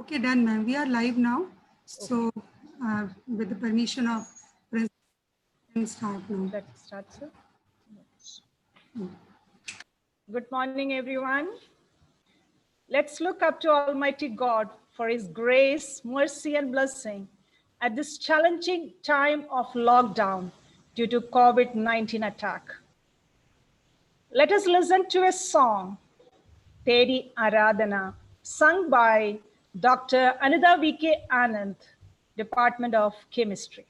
Okay, done, ma'am. We are live now. So, with the permission of Principal, we can start now. Let's start, sir. Good morning, everyone. Let's look up to Almighty God for His grace, mercy, and blessing at this challenging time of lockdown due to COVID-19 attack. Let us listen to a song, Teri Aradhana, sung by Dr. Anida V.K. Anand, Department of Chemistry.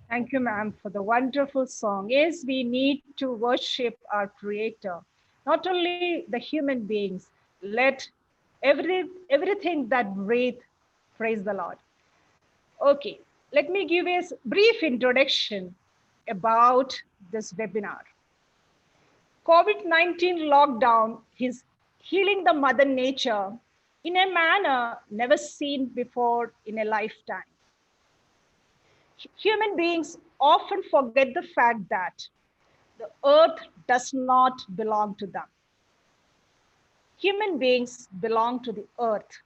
Thank you, ma'am, for the wonderful song. Yes, we need to worship our Creator, not only the human beings. Let everything that breathe praise the Lord. Okay, let me give a brief introduction about this webinar. COVID-19 lockdown is healing the mother nature in a manner never seen before in a lifetime. Human beings often forget the fact that the earth does not belong to them. Human beings belong to the earth.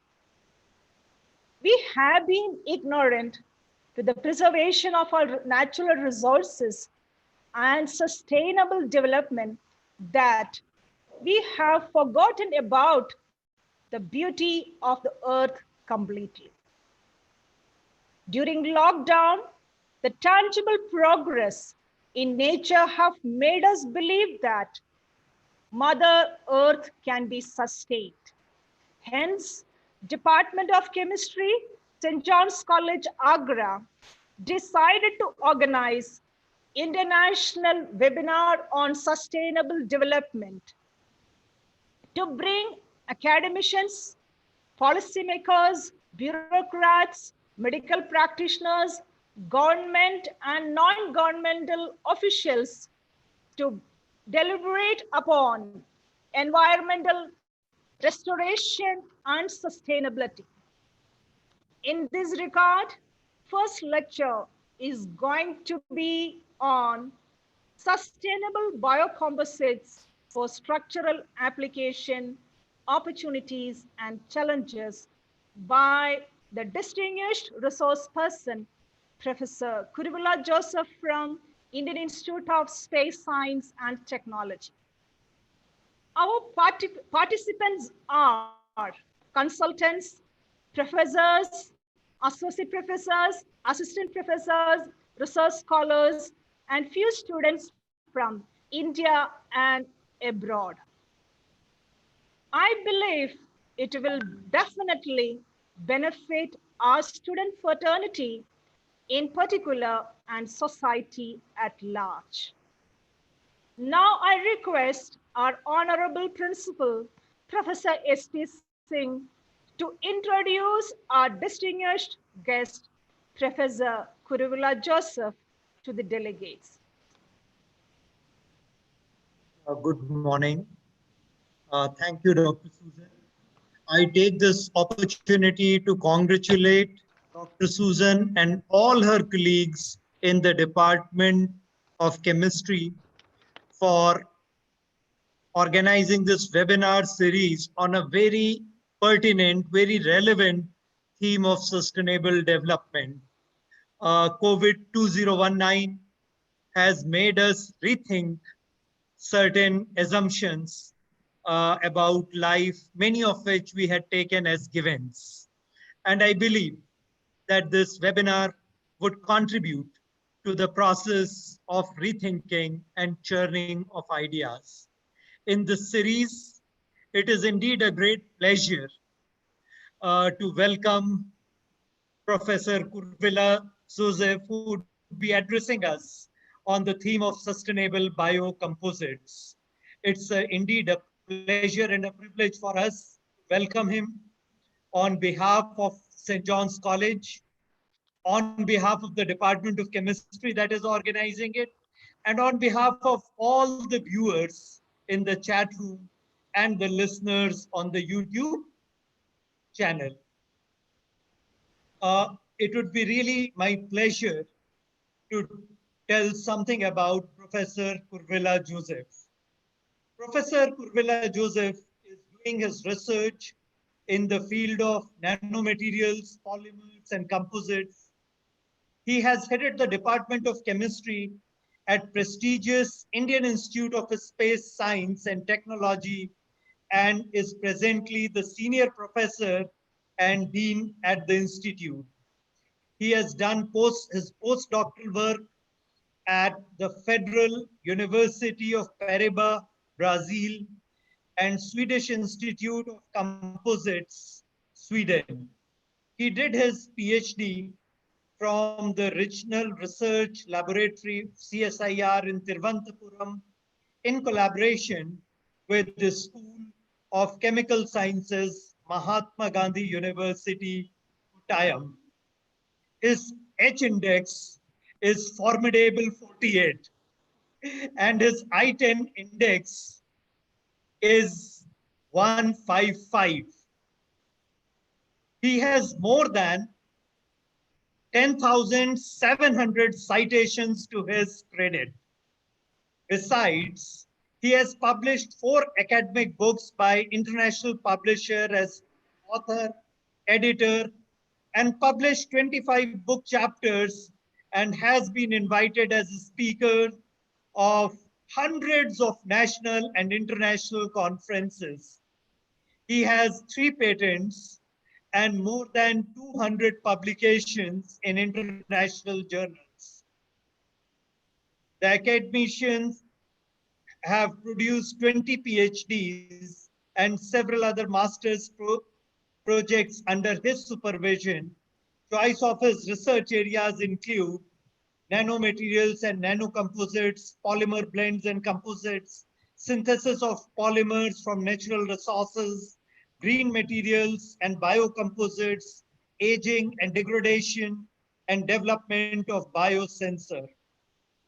We have been ignorant to the preservation of our natural resources and sustainable development that we have forgotten about the beauty of the earth completely. During lockdown, the tangible progress in nature have made us believe that Mother Earth can be sustained. Hence, Department of Chemistry, St. John's College, Agra, decided to organize international webinar on sustainable development to bring academicians, policymakers, bureaucrats, medical practitioners, government and non-governmental officials to deliberate upon environmental restoration and sustainability. In this regard, first lecture is going to be on sustainable biocomposites for structural application, opportunities and challenges by the distinguished resource person, Professor Kuruvilla Joseph from Indian Institute of Space Science and Technology. Our participants are consultants, professors, associate professors, assistant professors, research scholars, and few students from India and abroad. I believe it will definitely benefit our student fraternity in particular and society at large. Now I request our Honorable Principal, Professor S.P. Singh, to introduce our distinguished guest, Professor Kuruvilla Joseph, to the delegates. Good morning. Thank you, Dr. Susan. I take this opportunity to congratulate Dr. Susan and all her colleagues in the Department of Chemistry for organizing this webinar series on a very pertinent, very relevant theme of sustainable development. COVID-2019 has made us rethink certain assumptions about life, many of which we had taken as givens. And I believe that this webinar would contribute to the process of rethinking and churning of ideas. In this series, it is indeed a great pleasure to welcome Professor Kuruvilla Joseph, who would be addressing us on the theme of sustainable biocomposites. It's indeed a pleasure and a privilege for us to welcome him on behalf of St. John's College, on behalf of the Department of Chemistry that is organizing it, and on behalf of all the viewers in the chat room and the listeners on the YouTube channel. It would be really my pleasure to tell something about Professor Kuruvilla Joseph. Professor Kuruvilla Joseph is doing his research in the field of nanomaterials, polymers, and composites. He has headed the Department of Chemistry at prestigious Indian Institute of Space Science and Technology and is presently the senior professor and dean at the institute. He has done his postdoctoral work at the Federal University of Paraíba, Brazil, and Swedish Institute of Composites, Sweden. He did his PhD from the Regional Research Laboratory, CSIR, in Thiruvananthapuram, in collaboration with the School of Chemical Sciences, Mahatma Gandhi University, Kottayam. His H index is formidable 48. and his I-10 index is 155. He has more than 10,700 citations to his credit. Besides, he has published 4 academic books by international publisher as author, editor, and published 25 book chapters, and has been invited as a speaker of hundreds of national and international conferences. He has 3 patents and more than 200 publications in international journals. The academicians have produced 20 PhDs and several other master's projects under his supervision. Choice of his research areas include nanomaterials and nanocomposites, polymer blends and composites, synthesis of polymers from natural resources, green materials and biocomposites, aging and degradation, and development of biosensor.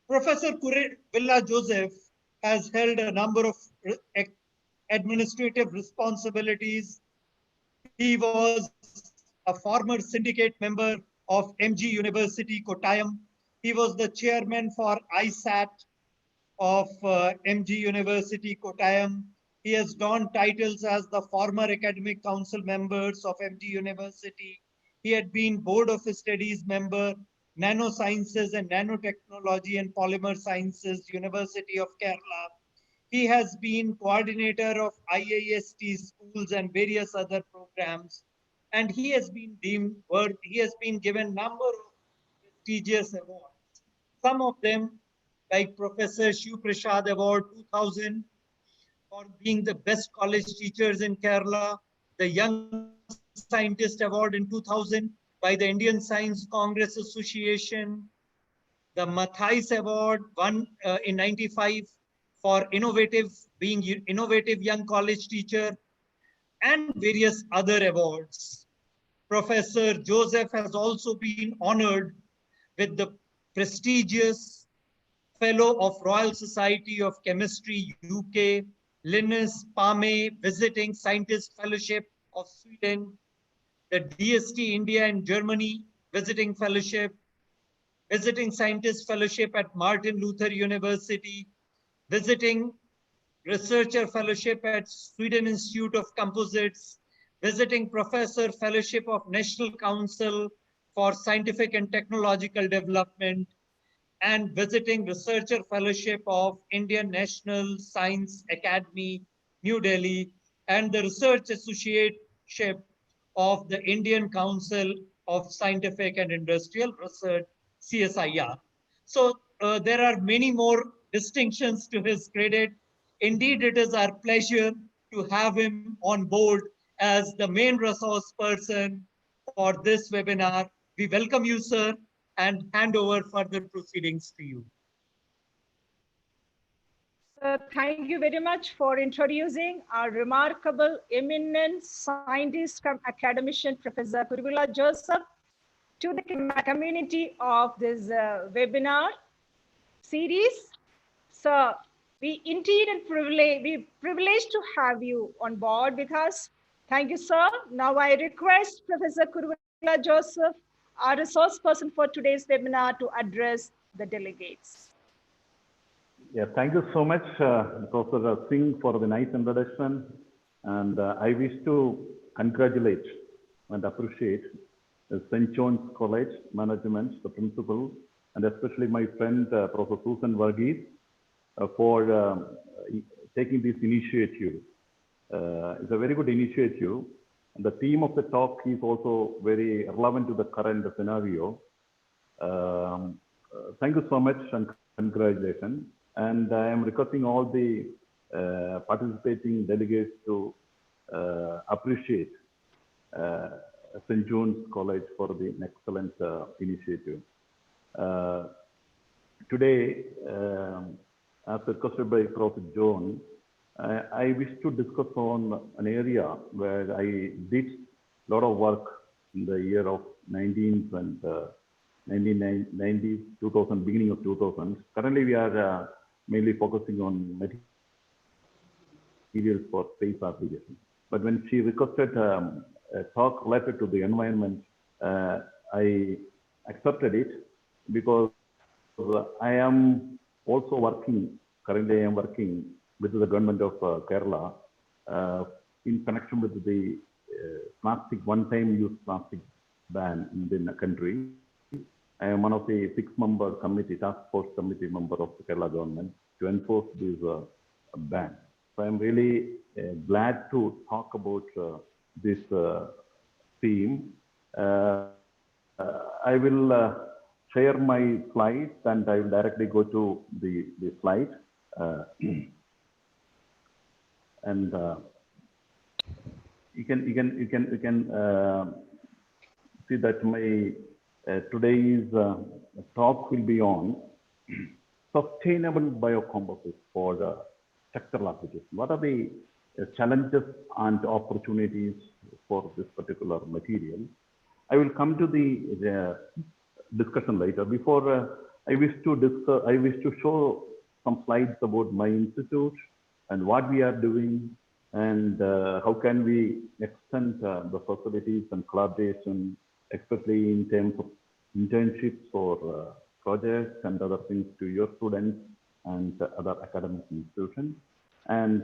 Professor Kuruvilla Joseph has held a number of administrative responsibilities. He was a former syndicate member of MG University, Kottayam. He was the chairman for ISAT of MG University, Kottayam. He has donned titles as the former academic council members of MG University. He had been board of studies member, nanosciences and nanotechnology and polymer sciences, University of Kerala. He has been coordinator of IIST schools and various other programs. And he has been given number of prestigious awards. Some of them, like Professor Shiv Prasad Award 2000 for being the best college teachers in Kerala, the Young Scientist Award in 2000 by the Indian Science Congress Association, the Matthijs Award won in 95 for innovative young college teacher, and various other awards. Professor Joseph has also been honored with the prestigious Fellow of Royal Society of Chemistry, UK, Linus Palme Visiting Scientist Fellowship of Sweden, the DST India and Germany Visiting Fellowship, Visiting Scientist Fellowship at Martin Luther University, Visiting Researcher Fellowship at Sweden Institute of Composites, Visiting Professor Fellowship of National Council for Scientific and Technological Development, and Visiting Researcher Fellowship of Indian National Science Academy, New Delhi, and the Research Associateship of the Indian Council of Scientific and Industrial Research, CSIR. So there are many more distinctions to his credit. Indeed, it is our pleasure to have him on board as the main resource person for this webinar. We welcome you, sir, and hand over further proceedings to you. So thank you very much for introducing our remarkable, eminent scientist cum academician, Professor Kuruvilla Joseph, to the community of this webinar series. So we indeed and privileged to have you on board with us. Thank you, sir. Now I request Professor Kuruvilla Joseph, our resource person for today's webinar, to address the delegates. Yeah, thank you so much, Professor Singh, for the nice introduction. And I wish to congratulate and appreciate the St. John's College management, the principal, and especially my friend, Professor Susan Varghese, for taking this initiative. It's a very good initiative. And the theme of the talk is also very relevant to the current scenario. Thank you so much and congratulations. And I am requesting all the participating delegates to appreciate St. John's College for the excellent initiative. Today, as requested by Professor John, I wish to discuss on an area where I did a lot of work in the year of 1990s and 2000, beginning of 2000s. Currently, we are mainly focusing on materials for space applications. But when she requested a talk related to the environment, I accepted it because I am also working, currently I am working with the government of Kerala uh, in connection with the plastic, one-time use plastic ban in the country. I am one of the 6-member committee, task force committee member of the Kerala government to enforce this ban. So I'm really glad to talk about this theme. I will share my slides and I will directly go to the slide. And you can see that my today's talk will be on sustainable biocomposites for the sectoral application. What are the challenges and opportunities for this particular material? I will come to the discussion later. Before I wish to show some slides about my institute and what we are doing and how can we extend the facilities and collaboration, especially in terms of internships or projects and other things to your students and other academic institutions. And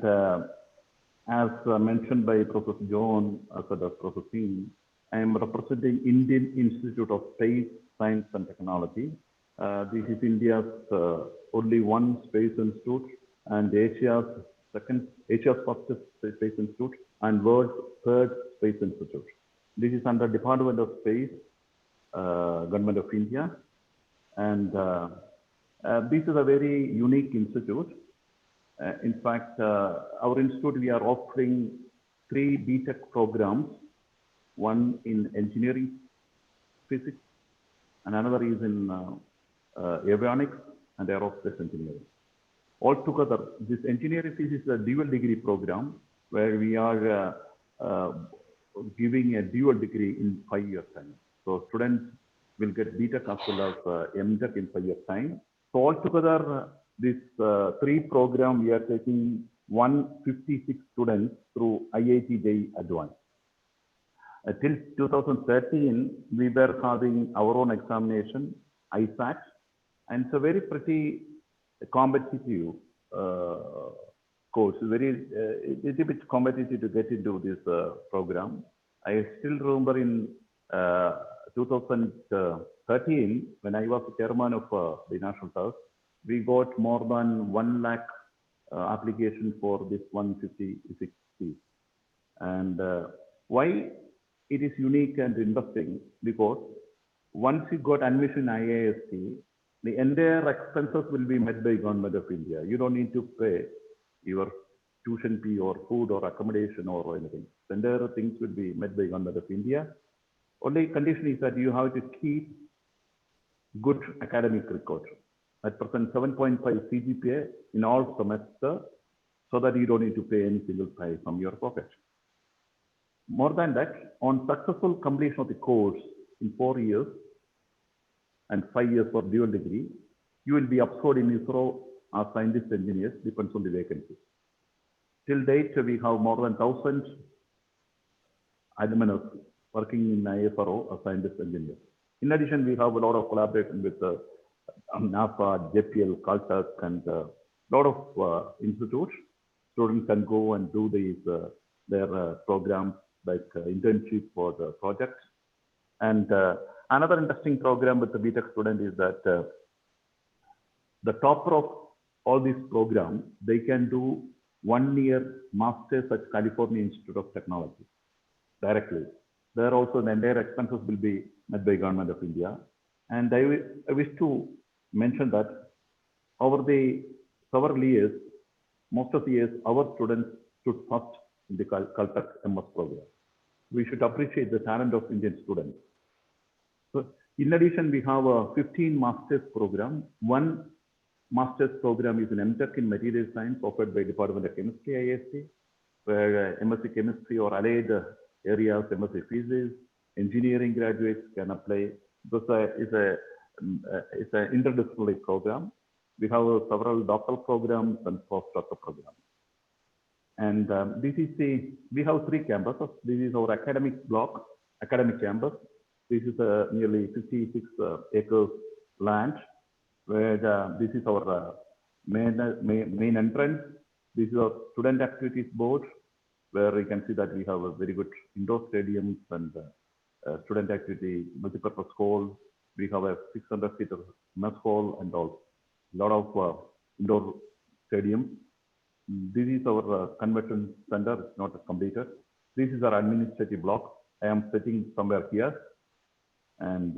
as mentioned by Professor John, as well as Professor Singh, I am representing Indian Institute of Space, Science and Technology. This is India's only one space institute and Asia's first space institute and world's third space institute. This is under Department of Space, Government of India. And this is a very unique institute. In fact, our institute, we are offering 3 BTech programs, one in engineering physics, and another is in avionics and aerospace engineering. Altogether, this engineering physics is a dual degree program where we are giving a dual degree in 5 years time. So students will get BTech as well as MTech in 5 years time. So altogether, this 3 program, we are taking 156 students through IIT JEE Advanced. Till 2013, we were having our own examination, ISAT, and it's a very pretty competitive course, very little bit competitive to get into this program. I still remember in 2013, when I was the chairman of the National Trust, we got more than 1 lakh applications for this 156 seats. And why it is unique and interesting, because once you got admission in IIST, the entire expenses will be met by Government of India. You don't need to pay your tuition fee or food or accommodation or anything. The entire things will be met by Government of India. Only condition is that you have to keep good academic record. At present, 7.5 CGPA in all semesters, so that you don't need to pay any single price from your pocket. More than that, on successful completion of the course in 4 years and 5 years for dual degree, you will be absorbed in ISRO as scientist engineers, depends on the vacancy. Till date, we have more than 1,000 alumni working in ISRO as scientist engineers. In addition, we have a lot of collaboration with NASA, JPL, Caltech, and a lot of institutes. Students can go and do these their programs like internship for the projects. And another interesting program with the BTech student is that the topper of all these programs, they can do 1-year master's at California Institute of Technology directly. There also the entire expenses will be met by Government of India. And I wish to mention that over the several years, most of the years, our students stood first in the Caltech MS program. We should appreciate the talent of Indian students. So in addition, we have a 15 master's program. One master's program is an MTech in Material Science offered by Department of Chemistry, IST, where MSc Chemistry or allied areas, MSc Physics, engineering graduates can apply. It's an interdisciplinary program. We have several doctoral programs and postdoctoral programs. And we have 3 campuses. This is our academic block, academic campus. This is nearly 56 acres land, where this is our main entrance. This is our student activities board, where you can see that we have a very good indoor stadiums and student activity multipurpose hall. We have a 600-seater mess hall and all. A lot of indoor stadiums. This is our convention center. It's not completed. This is our administrative block. I am sitting somewhere here. And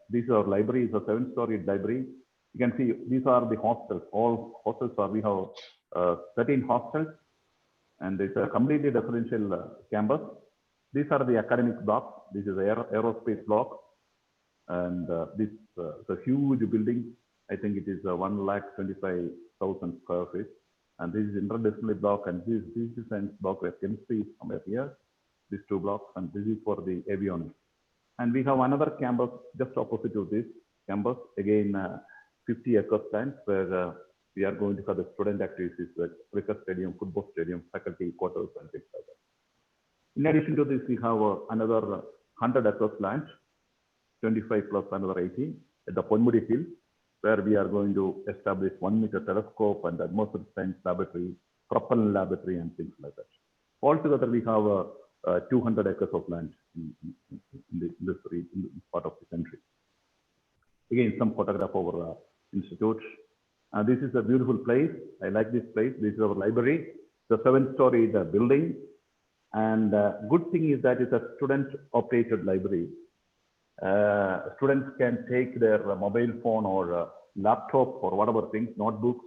this is our library. It's a 7-story library. You can see these are the hostels. All hostels are, we have 13 hostels. And it's a completely residential campus. These are the academic blocks. This is aerospace block. And this is a huge building. I think it is 1,25,000 square feet. And this is interdisciplinary block, and this is science block where chemistry is somewhere here. These 2 blocks, and this is for the avionics. And we have another campus just opposite to this campus, again 50 acres land, where we are going to have the student activities like cricket stadium, football stadium, faculty quarters, and things like that. In addition to this, we have another 100 acres land, 25 plus another 18 at the Ponmudi Hill, where we are going to establish 1-meter telescope and atmospheric science laboratory, propellant laboratory, and things like that. Altogether, we have 200 acres of land in this part of the country. Again, some photograph of our institute. This is a beautiful place. I like this place. This is our library. The 7-story building. And good thing is that it's a student-operated library. Students can take their mobile phone or laptop or whatever things, notebooks,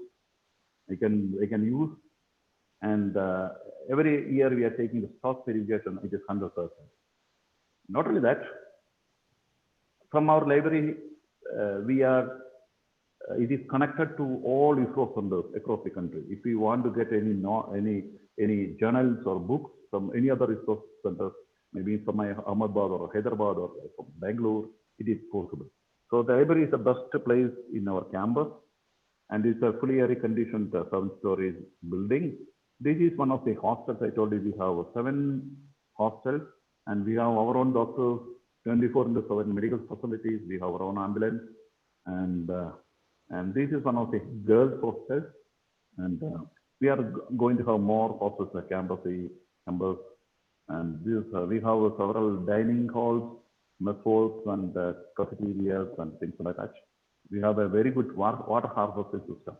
they can use. And every year we are taking the stock verification, it is 100%. Not only that, from our library, it is connected to all ISRO centers across the country. If we want to get any journals or books from any other ISRO centers, maybe from Ahmedabad or Hyderabad or from Bangalore, it is possible. So the library is the best place in our campus, and it's a fully air-conditioned 7-story building. This is one of the hostels. I told you we have 7 hostels, and we have our own doctors, 24/7 medical facilities. We have our own ambulance, and this is one of the girls' hostels, and we are going to have more hostels at campus. And this, we have several dining halls, mess halls, and cafeterias and things like that. We have a very good water harvesting system.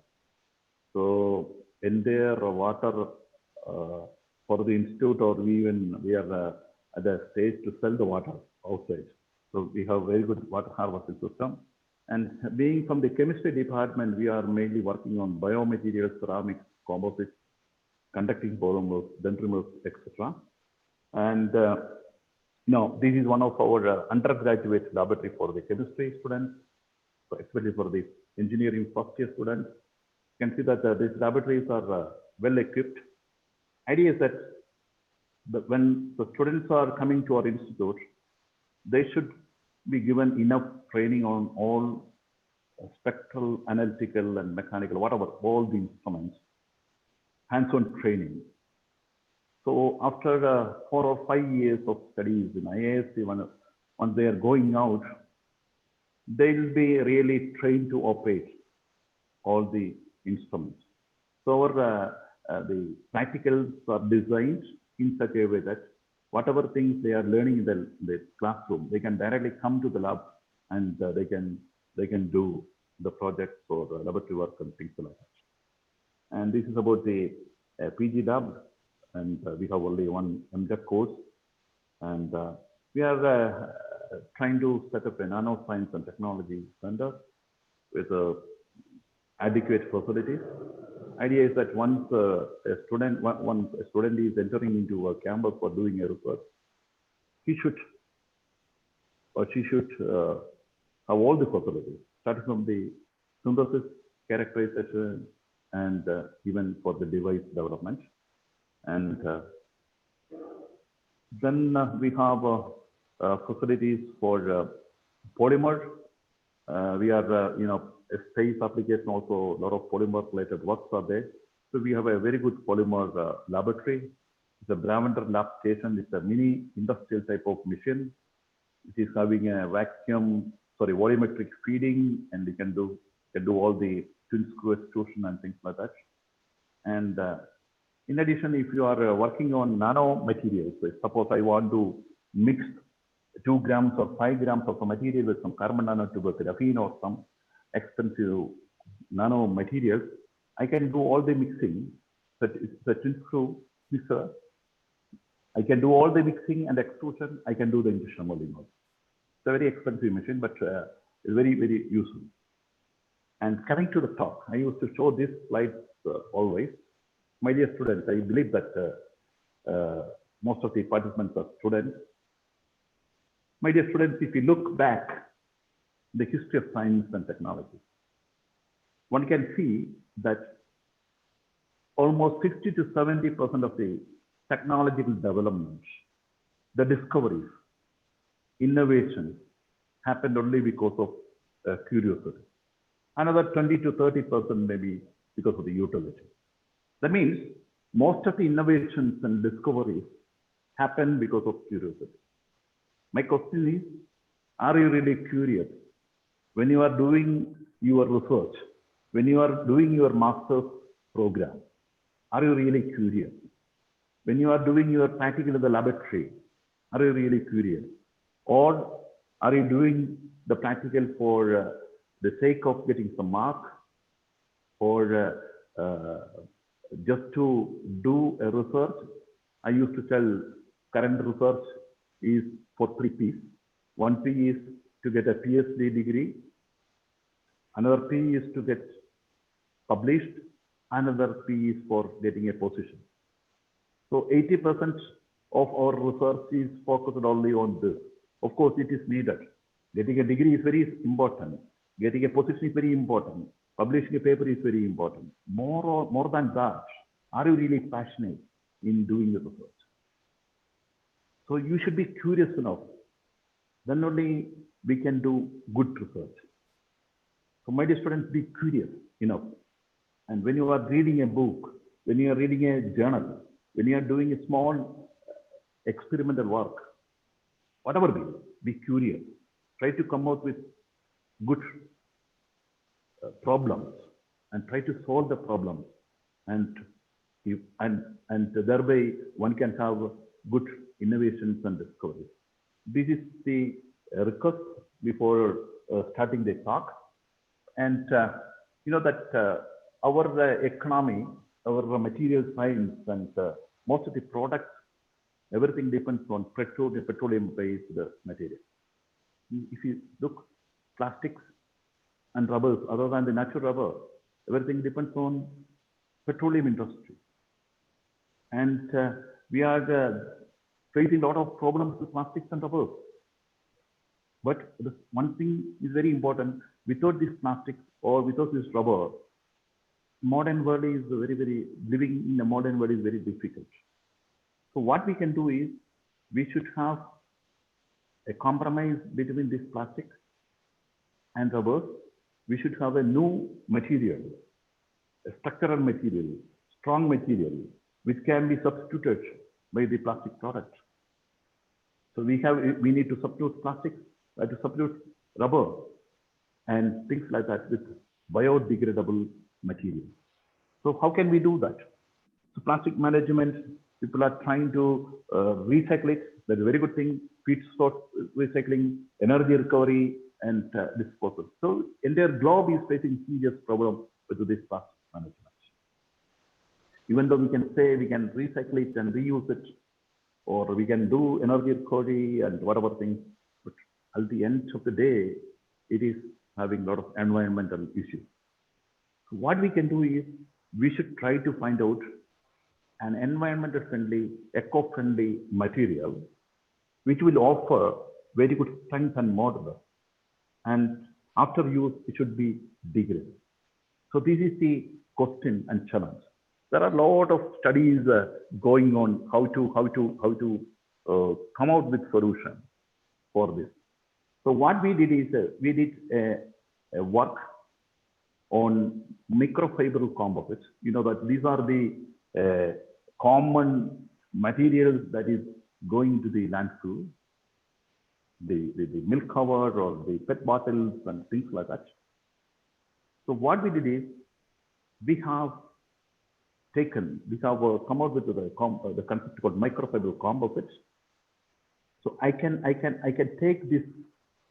So in there, water for the institute, or we are at the stage to sell the water outside. So we have very good water harvesting system. And being from the chemistry department, we are mainly working on biomaterials, ceramics, composites, conducting polymers, dendrimers, etc. And this is one of our undergraduate laboratory for the chemistry students, especially for the engineering first-year students. You can see that these laboratories are well equipped. Idea is that when the students are coming to our institute, they should be given enough training on all spectral, analytical, and mechanical, whatever, all the instruments, hands-on training. So after 4 or 5 years of studies in IISc, once they are going out, they will be really trained to operate all the instruments. So the practicals are designed in such a way that whatever things they are learning in the classroom, they can directly come to the lab, and they can do the projects or laboratory work and things like that. And this is about the PG lab, and we have only one MTech course, and we are trying to set up a nanoscience and technology center with adequate facilities. Idea is that once a student is entering into a campus for doing a research, he should or she should have all the facilities, starting from the synthesis, characterization, and even for the device development. And then we have facilities for polymer. We are, space application also, a lot of polymer related works are there. So we have a very good polymer laboratory. It's a Bravender lab station. It's a mini industrial type of machine. It is having a volumetric feeding, and you can do all the twin screw extrusion and things like that. And in addition, if you are working on nano materials, so suppose I want to mix 2 grams or 5 grams of a material with some carbon nanotubes, graphene or some expensive nano materials, I can do all the mixing. But it's a twin screw mixer. I can do all the mixing and extrusion. I can do the injection molding also. It's a very expensive machine, but it's very, very useful. And coming to the talk, I used to show this slide always. My dear students, I believe that most of the participants are students. My dear students, if you look back the history of science and technology, one can see that almost 60 to 70% of the technological developments, the discoveries, innovations happened only because of curiosity. Another 20 to 30% maybe because of the utility. That means most of the innovations and discoveries happen because of curiosity. My question is, are you really curious when you are doing your research, when you are doing your master's program? Are you really curious? When you are doing your practical in the laboratory, are you really curious? Or are you doing the practical for the sake of getting some mark, or just to do a research? I used to tell current research is for 3 P's. 1 P is to get a PhD degree. Another P is to get published. Another P is for getting a position. So 80% of our research is focused only on this. Of course, it is needed. Getting a degree is very important. Getting a position is very important. Publishing a paper is very important. More than that, are you really passionate in doing the research? So you should be curious enough. Then only we can do good research. So my dear students, be curious enough. And when you are reading a book, when you are reading a journal, when you are doing a small experimental work, whatever be curious. Try to come out with good problems and try to solve the problems, and thereby one can have good innovations and discoveries. This is the request before starting the talk. And you know that our economy, our material science, and most of the products, everything depends on petroleum-based material. If you look, plastics and rubbers, other than the natural rubber, everything depends on petroleum industry. And we are facing a lot of problems with plastics and rubbers. But one thing is very important: without this plastic or without this rubber, modern world is living in the modern world is very difficult. So what we can do is, we should have a compromise between this plastic and rubber. We should have a new material, a structural material, strong material, which can be substituted by the plastic product. So we need to substitute plastic, to substitute rubber and things like that with biodegradable material. So how can we do that? So plastic management, people are trying to recycle it. That's a very good thing. Feedstock recycling, energy recovery, and disposal. So entire globe is facing serious problem with this plastic management. Even though we can say we can recycle it and reuse it, or we can do energy recovery and whatever things, but at the end of the day, it is having a lot of environmental issues. So what we can do is, we should try to find out an environmental friendly, eco-friendly material, which will offer very good strength and modular. And after use, it should be degradable. So this is the question and challenge. There are a lot of studies going on how to come out with solution for this. So what we did is we did a work on microfiber composites. You know that these are the common materials that is going to the landfill, the milk cover or the PET bottles and things like that. So what we did is we have come out with the concept called microfiber composites. So I can take this,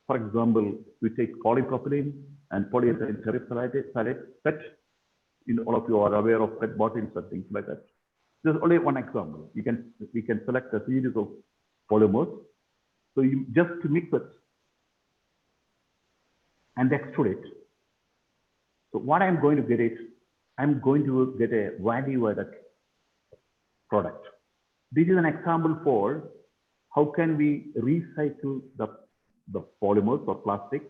for example, we take polypropylene and polyethylene terephthalate PET. All of you are aware of PET bottles and things like that. There's only one example. We can select a series of polymers. So you just to mix it and extrude it. So what I'm going to get is, I'm going to get a value-added product. This is an example for how can we recycle the polymers or plastic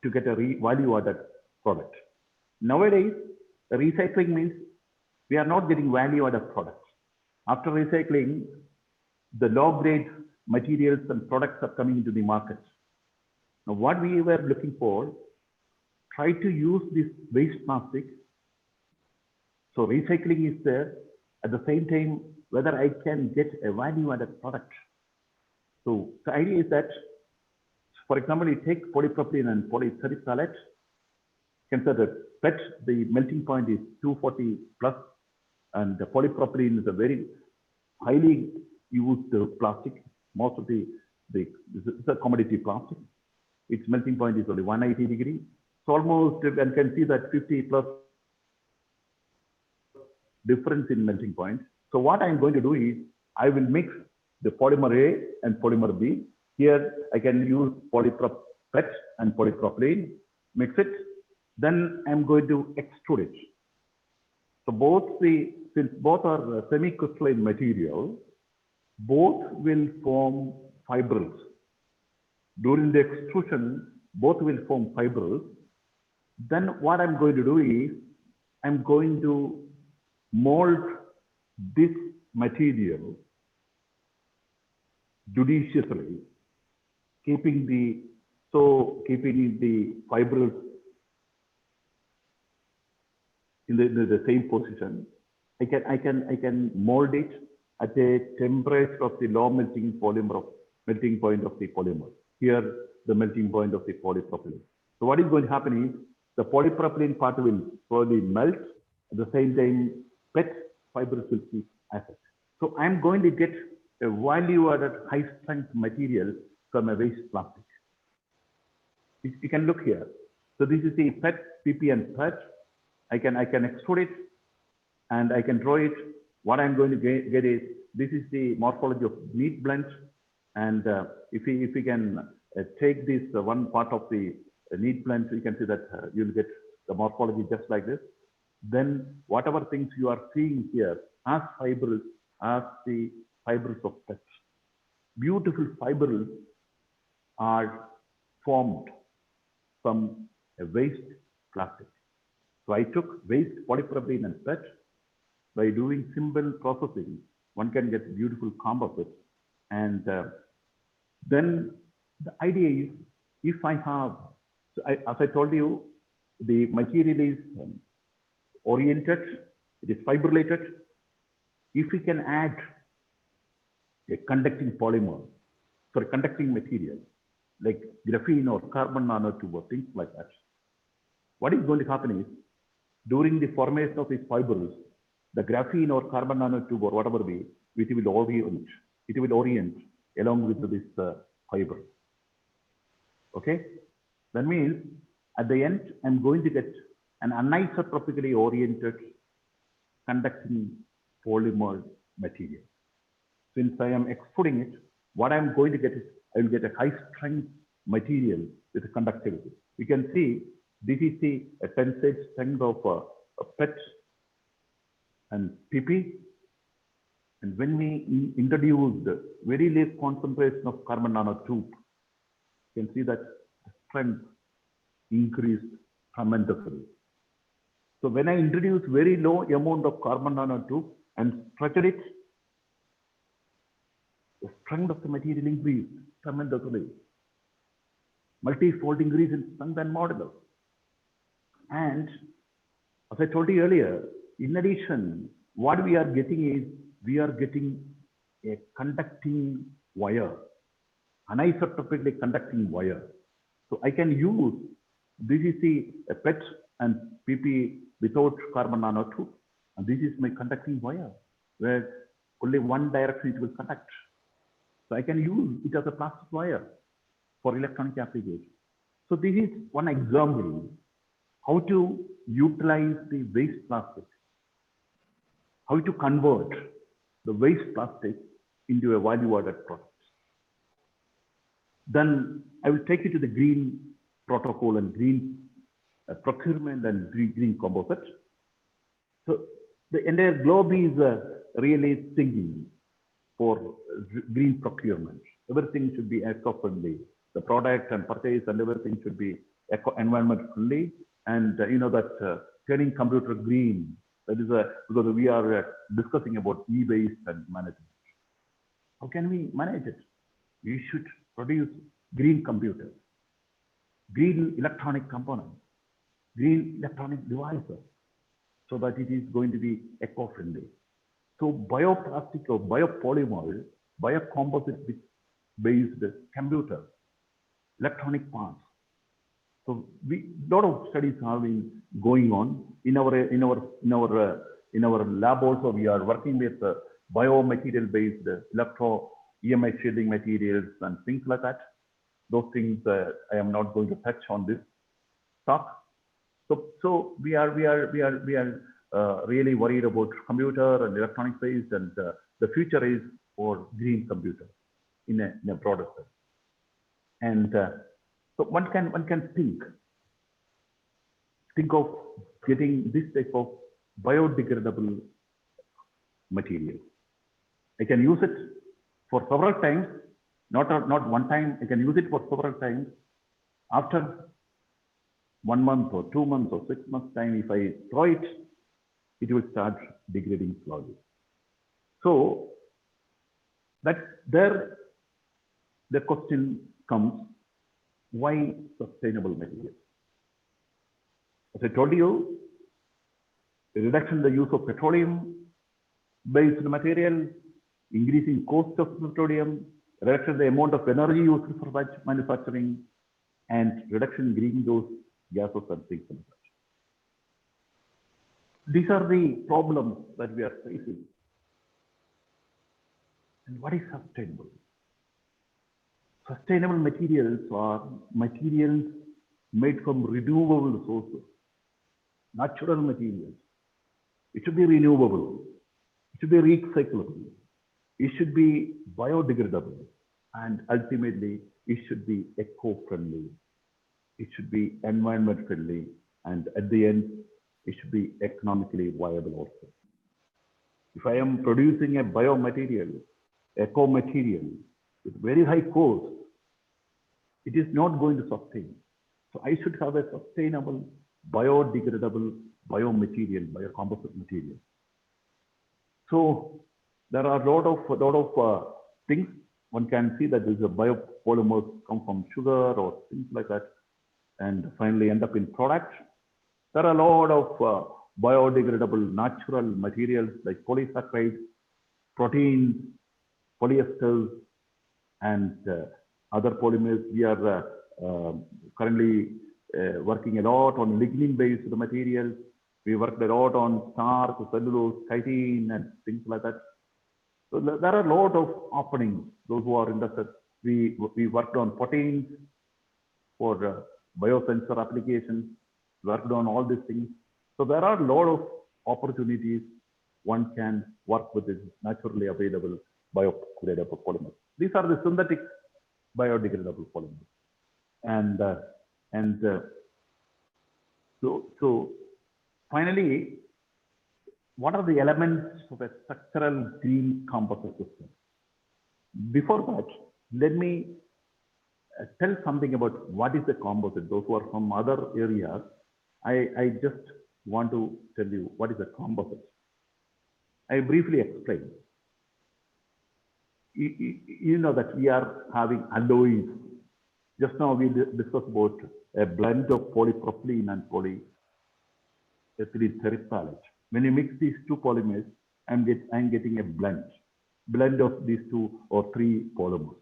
to get a value-added product. Nowadays, recycling means we are not getting value-added products. After recycling, the low-grade materials and products are coming into the market. Now, what we were looking for, try to use this waste plastic. So recycling is there. At the same time, whether I can get a value-added product. So the idea is that, for example, you take polypropylene and polyterephthalate. Consider PET, the melting point is 240 plus, and the polypropylene is a very highly used plastic. Most of it's a commodity plastic. Its melting point is only 180 degrees. So almost, one can see that 50 plus difference in melting point. So what I'm going to do is, I will mix the polymer A and polymer B. Here I can use PET and polypropylene, mix it. Then I'm going to extrude it. So since both are semi-crystalline material, both will form fibrils. During the extrusion, both will form fibrils. Then what I'm going to do is, I'm going to mold this material judiciously, keeping the fibrils in the same position. I can mold it at a temperature of the low melting point of the polymer. Here, the melting point of the polypropylene. So what is going to happen is, the polypropylene part will slowly melt. At the same time, PET fibers will keep as it. So I'm going to get a value-added high-strength material from a waste plastic. You can look here. So this is the PET, PP, and PET. I can extrude it, and I can draw it. What I'm going to get is, this is the morphology of neat blend. And if we can take this one part of the neat blend, you can see that you'll get the morphology just like this. Then whatever things you are seeing here as fibrils, as the fibers of PET, beautiful fibrils are formed from a waste plastic. So I took waste polypropylene and PET. By doing simple processing, one can get beautiful composites. And then the idea is, if I have, as I told you, the material is oriented, it is fibrillated. If we can add a conducting polymer, conducting material, like graphene or carbon nanotube or things like that, what is going to happen is, during the formation of these fibers, the graphene or carbon nanotube or whatever it will orient along with this fiber. Okay, that means at the end, I'm going to get an anisotropically oriented conducting polymer material. Since I am extruding it, what I'm going to get is, I will get a high strength material with a conductivity. You can see this is the tensile strength of a PET and PP. And when we introduced very less concentration of carbon nanotube, you can see that the strength increased tremendously. So when I introduce very low amount of carbon nanotube and structure it, the strength of the material increased tremendously. Multi-fold increase in strength and modulus. And As I told you earlier, in addition, what we are getting is we are getting a conducting wire, anisotropically conducting wire. So I can use this is a PET and PP without carbon nanotube, and this is my conducting wire where only one direction it will conduct. So I can use it as a plastic wire for electronic application. So this is one example how to utilize the waste plastic, how to convert the waste plastic into a value-added product. Then I will take you to the green protocol and green procurement and green composite. So the entire globe is really thinking for green procurement. Everything should be eco-friendly. The product and purchase and everything should be environment friendly. And you know that turning computer green, that is because we are discussing about e-waste and management. How can we manage it? We should produce green computers, green electronic components, green electronic devices, so that it is going to be eco-friendly. So bioplastic or biopolymer, biocomposite-based computer, electronic parts. So lot of studies have been going on in our lab. Also, we are working with biomaterial-based electro EMI shielding materials and things like that. Those things I am not going to touch on this talk. So we are really worried about computer and electronic based, and the future is for green computer in a broader sense. And so one can think of getting this type of biodegradable material. I can use it for several times, not one time. I can use it for several times. After 1 month or 2 months or 6 months time, if I throw it, it will start degrading slowly. So that there the question comes, why sustainable materials? As I told you, the reduction in the use of petroleum-based material, increasing cost of petroleum, reduction in the amount of energy used for manufacturing, and reduction in greenhouse gases and things like that. These are the problems that we are facing. And what is sustainable? Sustainable materials are materials made from renewable sources, natural materials. It should be renewable. It should be recyclable. It should be biodegradable. And ultimately, it should be eco-friendly. It should be environment friendly. And at the end, it should be economically viable also. If I am producing a biomaterial, eco-material with very high cost, it is not going to sustain. So I should have a sustainable, biodegradable biomaterial, biocomposite material. So there are a lot of things. One can see that these biopolymers come from sugar or things like that, and finally end up in products. There are a lot of biodegradable natural materials like polysaccharides, proteins, polyesters, and other polymers. We are currently working a lot on lignin-based materials. We worked a lot on starch, cellulose, chitin, and things like that. So there are a lot of openings. Those who are interested, we worked on proteins for biosensor applications. Worked on all these things. So there are a lot of opportunities one can work with this naturally available biodegradable polymers. These are the synthetic biodegradable polymers. So finally, what are the elements of a structural green composite system? Before that, let me tell something about what is the composite. Those who are from other areas, I just want to tell you what is a composite. I briefly explain. You know that we are having alloys. Just now we discussed about a blend of polypropylene and ethylene terephthalate. When you mix these two polymers, I'm getting a blend of these two or three polymers.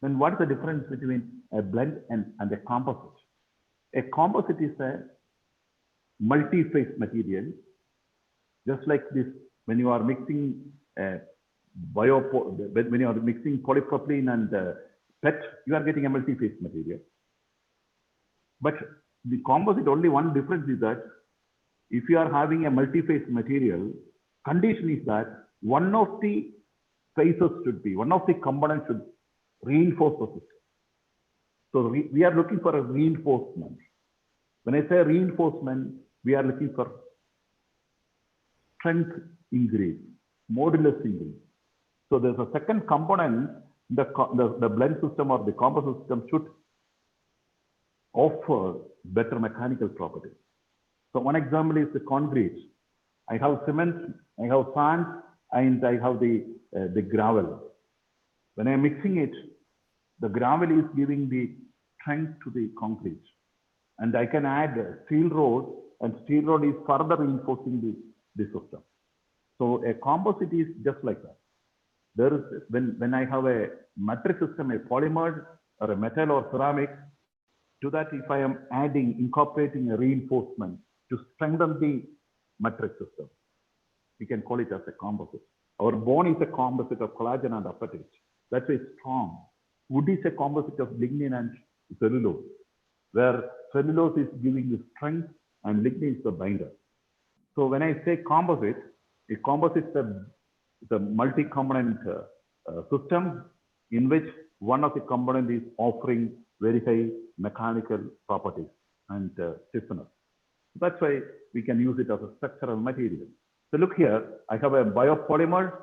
Then what is the difference between a blend and a composite? A composite is a multi-phase material, just like this. When you are mixing when you are mixing polypropylene and PET, you are getting a multi-phase material. But the composite, only one difference is that if you are having a multi-phase material, condition is that one of the components should reinforce the system. So we are looking for a reinforcement. When I say reinforcement, we are looking for strength increase, modulus increase. So there's a second component, the blend system or the composite system should offer better mechanical properties. So one example is the concrete. I have cement, I have sand, and I have the gravel. When I'm mixing it, the gravel is giving the strength to the concrete. And I can add steel rod, and steel rod is further reinforcing the system. So a composite is just like that. There is, when I have a matrix system, a polymer or a metal or ceramic, to that if I am incorporating a reinforcement to strengthen the matrix system, we can call it as a composite. Our bone is a composite of collagen and apatite. That's why it's strong. Wood is a composite of lignin and cellulose, where cellulose is giving the strength and lignin is the binder. So when I say composite, a composite is a multi-component system in which one of the components is offering very high mechanical properties and stiffness. That's why we can use it as a structural material. So look here, I have a biopolymer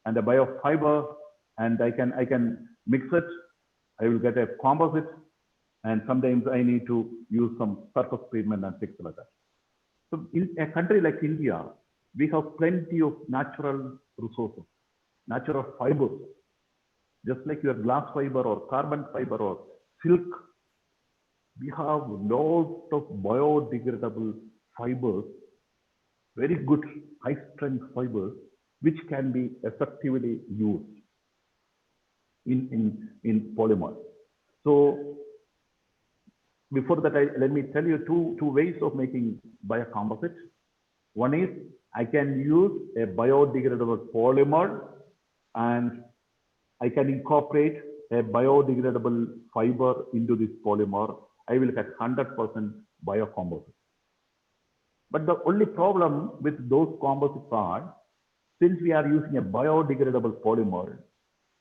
and a biofiber, and I can mix it. I will get a composite, and sometimes I need to use some surface treatment and things like that. So in a country like India, we have plenty of natural resources, natural fibers, just like your glass fiber or carbon fiber or silk. We have lots of biodegradable fibers, very good high strength fibers, which can be effectively used in polymer. So before that, let me tell you two ways of making biocomposites. One is I can use a biodegradable polymer and I can incorporate a biodegradable fiber into this polymer. I will get 100% biocomposite. But the only problem with those composite parts, since we are using a biodegradable polymer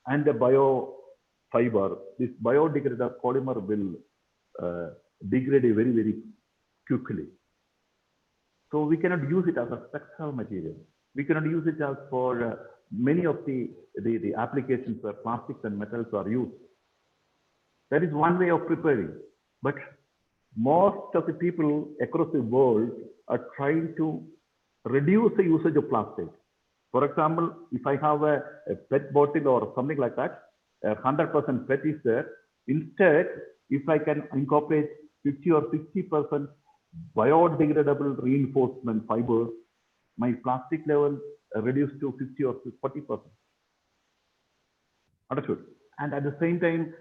and a biofiber, this biodegradable polymer will degrade very, very quickly. So we cannot use it as a structural material. We cannot use it as for many of the applications where plastics and metals are used. That is one way of preparing. But most of the people across the world are trying to reduce the usage of plastic. For example, if I have a PET bottle or something like that, 100% PET is there. Instead, if I can incorporate 50 or 60% biodegradable reinforcement fiber, my plastic level reduced to 50 or 40%. Understood? And at the same time,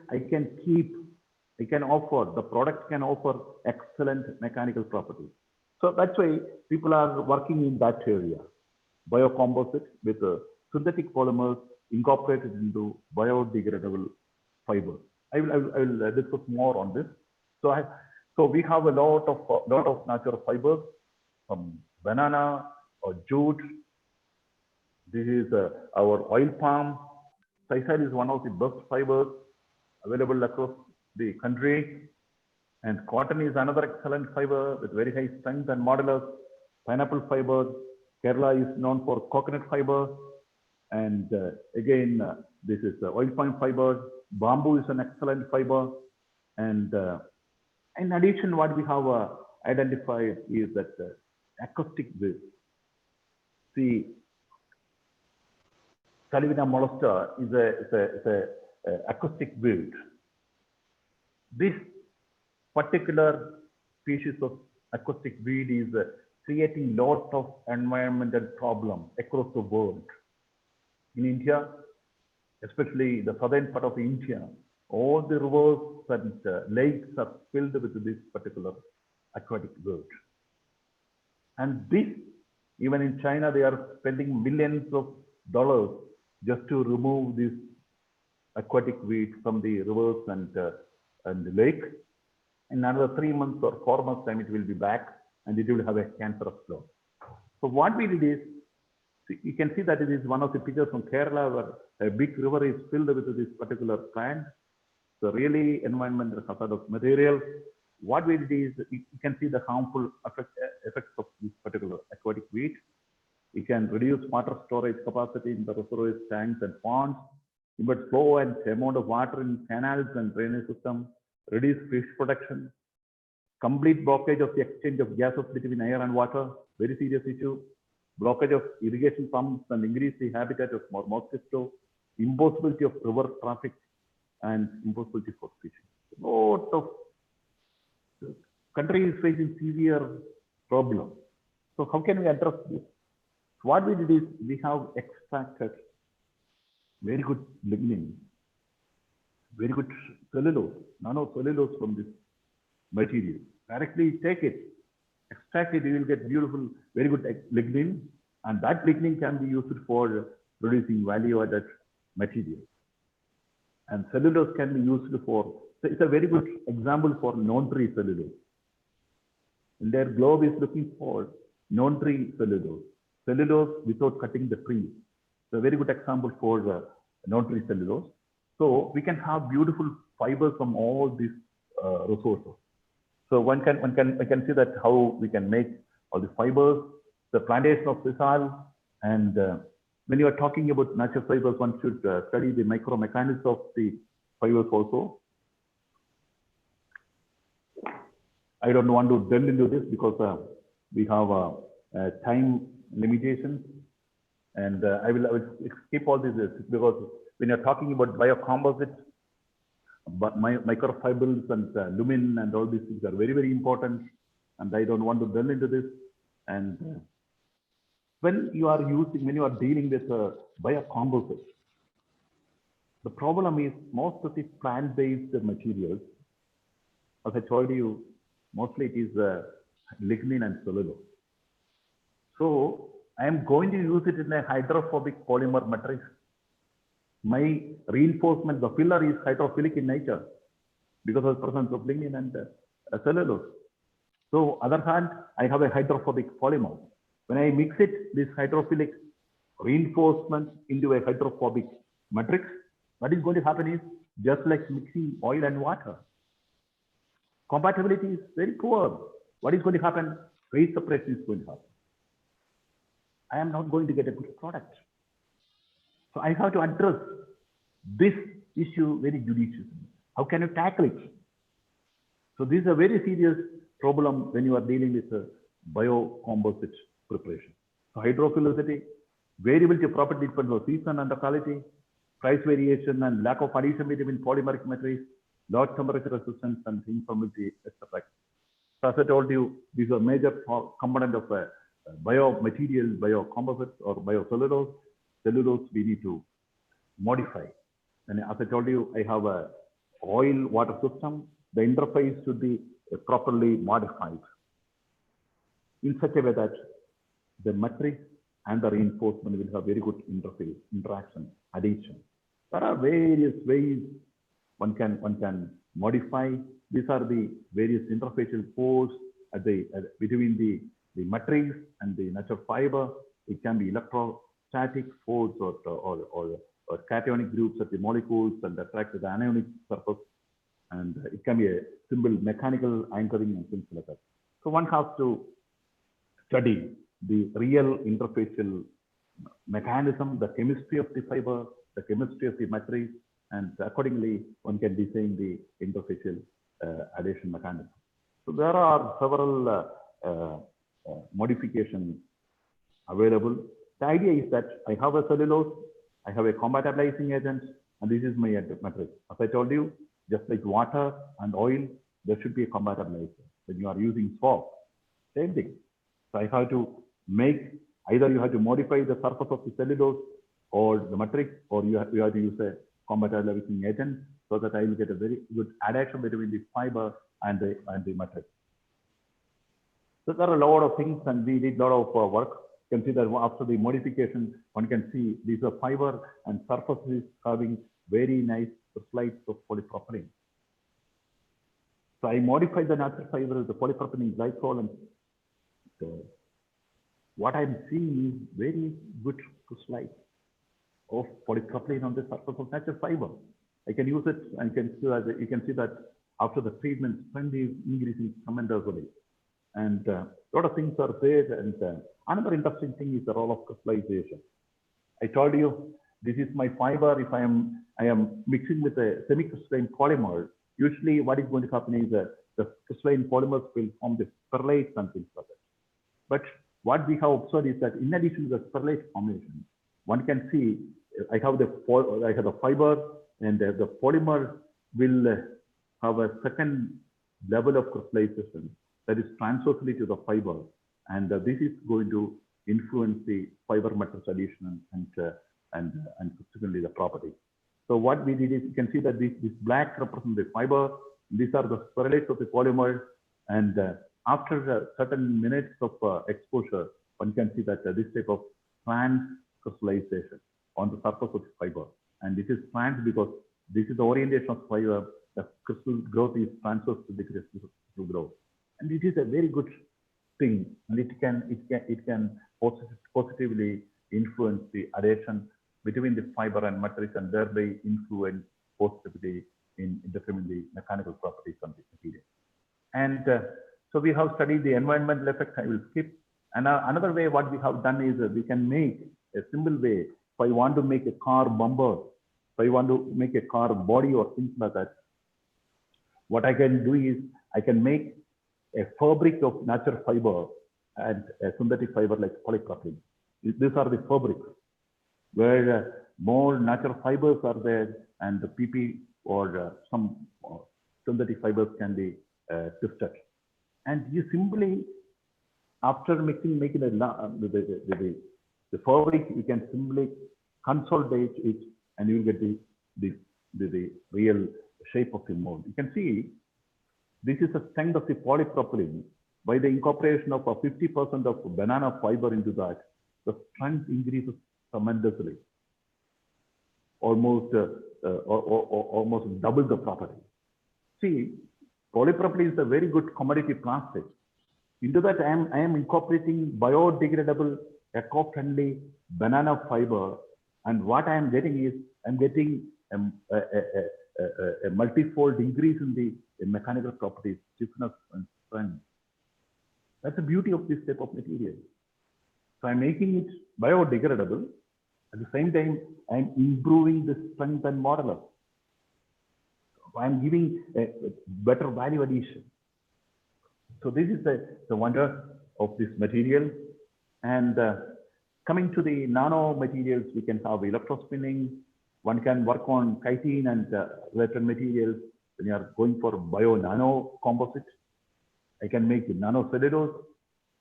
the product can offer excellent mechanical properties. So that's why people are working in that area. Biocomposite with synthetic polymers incorporated into biodegradable fiber. I will discuss more on this. So we have a lot of natural fibers from banana or jute. This is our oil palm. Sisal is one of the best fibers available across the country. And cotton is another excellent fiber with very high strength and modulus. Pineapple fiber. Kerala is known for coconut fiber. And again, this is oil palm fiber. Bamboo is an excellent fiber. And in addition, what we have identified is that acoustic waves. See, Salivina mollusta is a acoustic weed. This particular species of acoustic weed is creating lots of environmental problems across the world. In India, especially the southern part of India, all the rivers and lakes are filled with this particular aquatic weed. And this, even in China, they are spending millions of dollars just to remove this aquatic weed from the rivers and the lake. In another 3 months or 4 months time, it will be back and it will have a cancerous flow. So what we did is, you can see that it is one of the pictures from Kerala where a big river is filled with this particular plant. So really environmental hazardous material. What we did is, you can see the harmful effects of this particular aquatic weed. You can reduce water storage capacity in the reservoirs, tanks and ponds, limit flow and amount of water in canals and drainage system, reduce fish production, complete blockage of the exchange of gases between air and water, very serious issue, blockage of irrigation pumps and increase the habitat of mosquito, impossibility of river traffic and impossibility for fishing. Lot of country is facing severe problem. So how can we address this? What we did is, we have extracted very good lignin, very good cellulose, nanocellulose from this material. Directly take it, extract it, you will get beautiful, very good lignin, and that lignin can be used for producing value-added material. And cellulose can be used for, so it's a very good example for non-tree cellulose. And their globe is looking for non-tree cellulose, cellulose without cutting the tree. It's a very good example for the non-tree cellulose. So we can have beautiful fibers from all these resources. So one can see that how we can make all the fibers, the plantation of sisal, and when you are talking about natural fibers, one should study the micromechanics of the fibers also. I don't want to delve into this because we have a time limitation, and I will skip all this because when you're talking about biocomposites, but microfibers and lumen and all these things are very, very important, and I don't want to delve into this. And when you are dealing with biocomposites, the problem is most of the plant-based materials, as I told you, mostly it is lignin and cellulose. So I am going to use it in a hydrophobic polymer matrix. My reinforcement, the filler is hydrophilic in nature because of the presence of lignin and cellulose. So other hand, I have a hydrophobic polymer. When I mix it, this hydrophilic reinforcement into a hydrophobic matrix, what is going to happen is just like mixing oil and water. Compatibility is very poor. What is going to happen? Phase separation is going to happen. I am not going to get a good product. So I have to address this issue very judiciously. How can you tackle it? So this is a very serious problem when you are dealing with biocomposite preparation. So hydrophilicity, variability of property depends on season and locality, price variation and lack of adhesion between polymeric matrix, low temperature resistance and inflammability, etc. So as I told you, these are major component of biomaterial, biocomposites or biocellulose. Cellulose we need to modify. And as I told you, I have a oil water system. The interface should be properly modified in such a way that the matrix and the reinforcement will have very good interface, interaction, adhesion. There are various ways one can modify. These are the various interfacial force between the matrix and the natural fiber. It can be electrostatic force or cationic groups of the molecules and attract to the anionic surface. And it can be a simple mechanical anchoring and things like that. So one has to study the real interfacial mechanism, the chemistry of the fiber, the chemistry of the matrix, and accordingly one can design the interfacial adhesion mechanism. So there are several modifications available. The idea is that I have a cellulose, I have a compatibilizing agent, and this is my matrix. As I told you, just like water and oil, there should be a compatibilizer. When you are using soap, same thing. So I have to make, either you have to modify the surface of the cellulose or the matrix, or you have to use a combat leveling agent, so that I will get a very good adaptation between the fiber and the matrix. So there are a lot of things, and we did a lot of work. You can see that after the modification, one can see these are fiber and surfaces having very nice slides of polypropylene. So I modified the natural fiber, the polypropylene glycol, and what I'm seeing is very good slides of polypropylene on the surface of natural fiber. I can use it, and you can see that after the treatment, strength is increasing tremendously. And a lot of things are there. And another interesting thing is the role of crystallization. I told you, this is my fiber. If I am mixing with a semi-crystalline polymer, usually what is going to happen is that the crystalline polymers will form the pearlates and things like that. But what we have observed is that in addition to the pearlate formation, one can see I have the fiber, and the polymer will have a second level of crystallization that is transversely to the fiber, and this is going to influence the fiber matrix addition and subsequently the property. So what we did is, you can see that this black represents the fiber. These are the pearlates of the polymer, and after certain minutes of exposure, one can see that this type of trans crystallization on the surface of the fiber. And this is trans because this is the orientation of fiber. The crystal growth is transverse to the crystal growth, and it is a very good thing, and it can positively influence the adhesion between the fiber and matrix, and thereby influence positively in determining the mechanical properties of the material. And so we have studied the environmental effects. I will skip. And another way what we have done is we can make a simple way. If I want to make a car bumper, if I want to make a car body or things like that, what I can do is I can make a fabric of natural fiber and a synthetic fiber like polypropylene. These are the fabrics where more natural fibers are there, and the PP or some synthetic fibers can be twisted. And you simply, after making the fabric, you can simply consolidate it, and you will get the real shape of the mold. You can see this is the strength of the polypropylene. By the incorporation of 50% of banana fiber into that, the strength increases tremendously, almost double the property. See, polypropylene is a very good commodity plastic. Into that, I am incorporating biodegradable, eco-friendly banana fiber, and what I am getting is I'm getting a multifold increase in the mechanical properties, stiffness and strength. That's the beauty of this type of material. So I'm making it biodegradable. At the same time, I'm improving the strength and modulus. I'm giving a better value addition. So this is the wonder of this material. And coming to the nano materials, we can have electrospinning. One can work on chitin and related materials. When you are going for bio-nano composites, I can make nanocellulose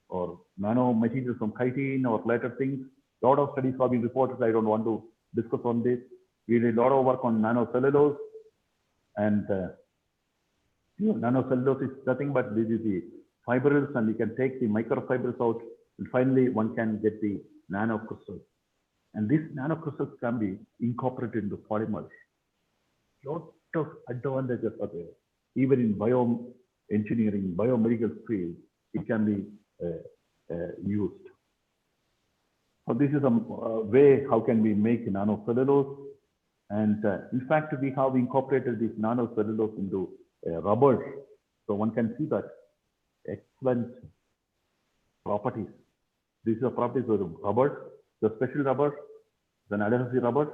or nano materials from chitin or related things. A lot of studies have been reported. I don't want to discuss on this. We did a lot of work on nanocellulose, and nanocellulose is nothing but this is the fibrils, and you can take the microfibrils out, and finally one can get the nanocrystals. And these nanocrystals can be incorporated into polymers. Lot of advantages are there. Even in bioengineering, biomedical field, it can be used. So this is a way how can we make nanocellulose. And in fact, we have incorporated this nanocellulose into rubber. So one can see that excellent properties. These are properties of the rubber. The special rubber, the adhesive rubber,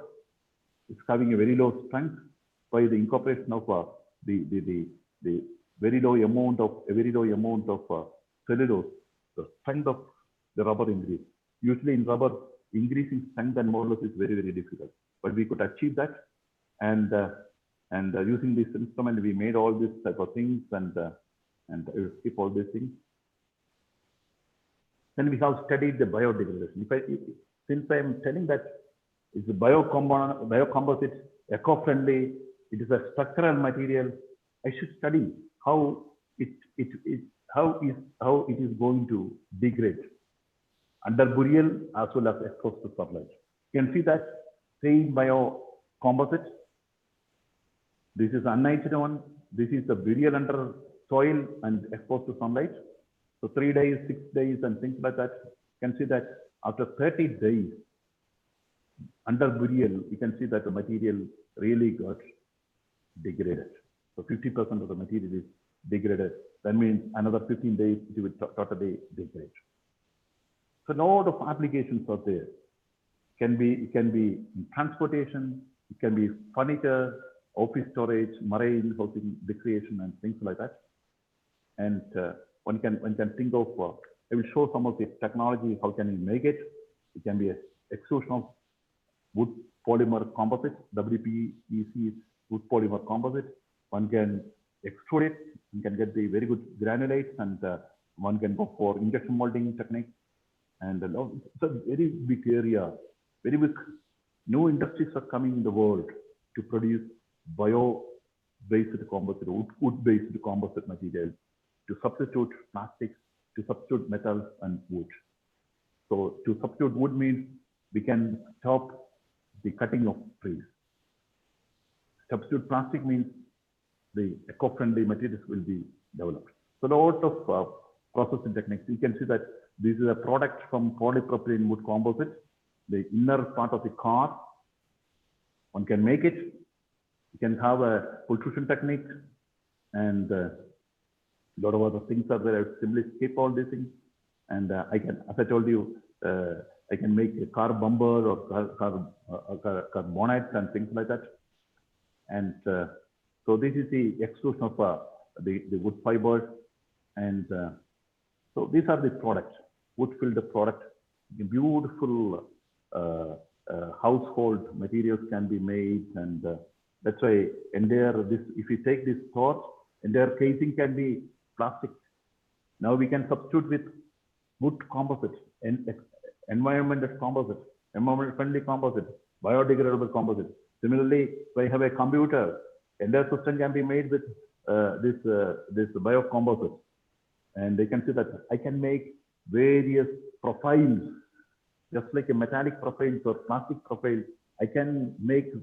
is having a very low strength by the incorporation of the very low amount of cellulose. The strength of the rubber increase. Usually in rubber, increasing strength and modulus is very, very difficult. But we could achieve that, and using this instrument, we made all these type of things, and I will skip all these things. Then we have studied the biodegradation. Since I am telling that it's a biocomposite, eco-friendly, it is a structural material, I should study how it is going to degrade under burial as well as exposed to sunlight. You can see that same biocomposite. This is unnitrate one. This is the burial under soil and exposed to sunlight. So 3 days, 6 days, and things like that. You can see that after 30 days under burial, you can see that the material really got degraded. So 50% of the material is degraded. That means another 15 days it will totally degrade. So a lot of applications are there. It can be in transportation, it can be furniture, office storage, marine housing, recreation, and things like that. And one can think of, I will show some of the technology, how can we make it. It can be an extrusion of wood polymer composite, WPEC is wood polymer composite. One can extrude it, you can get the very good granulates, and one can go for injection molding technique. And it's a very big area, very big. New industries are coming in the world to produce bio-based composite, wood-based composite materials to substitute plastics, to substitute metals and wood. So to substitute wood means we can stop the cutting of trees. Substitute plastic means the eco-friendly materials will be developed. So a lot of processing techniques. You can see that this is a product from polypropylene wood composite, the inner part of the car. One can make it. You can have a pultrusion technique, and a lot of other things are there. I will simply skip all these things. And I can, as I told you, I can make a car bumper or car bonnet and things like that. And so this is the extrusion of the wood fibers. And so these are the products, wood-filled product. Beautiful household materials can be made, and that's why if you take this torch, entire casing can be plastic. Now we can substitute with wood composite, environmental composite, environment-friendly composite, biodegradable composite. Similarly, if I have a computer, entire system can be made with this biocomposite. And they can see that I can make various profiles, just like a metallic profiles or plastic profiles. I can make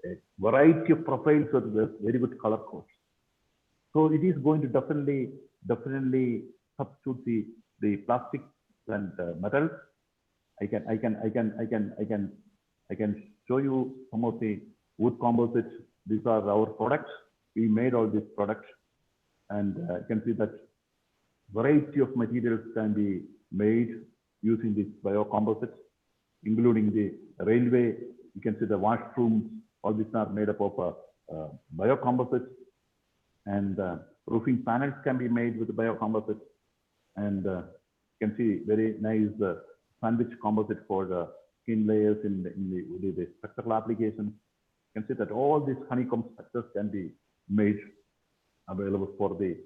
a variety of profiles with very good color codes. So it is going to definitely substitute the plastics and metals. I can show you some of the wood composites. These are our products. We made all these products, and you can see that variety of materials can be made using these biocomposites, including the railway. You can see the washrooms. All these are made up of biocomposites, and roofing panels can be made with biocomposites. And you can see very nice sandwich composite for the skin layers in the structural applications. You can see that all these honeycomb structures can be made available for the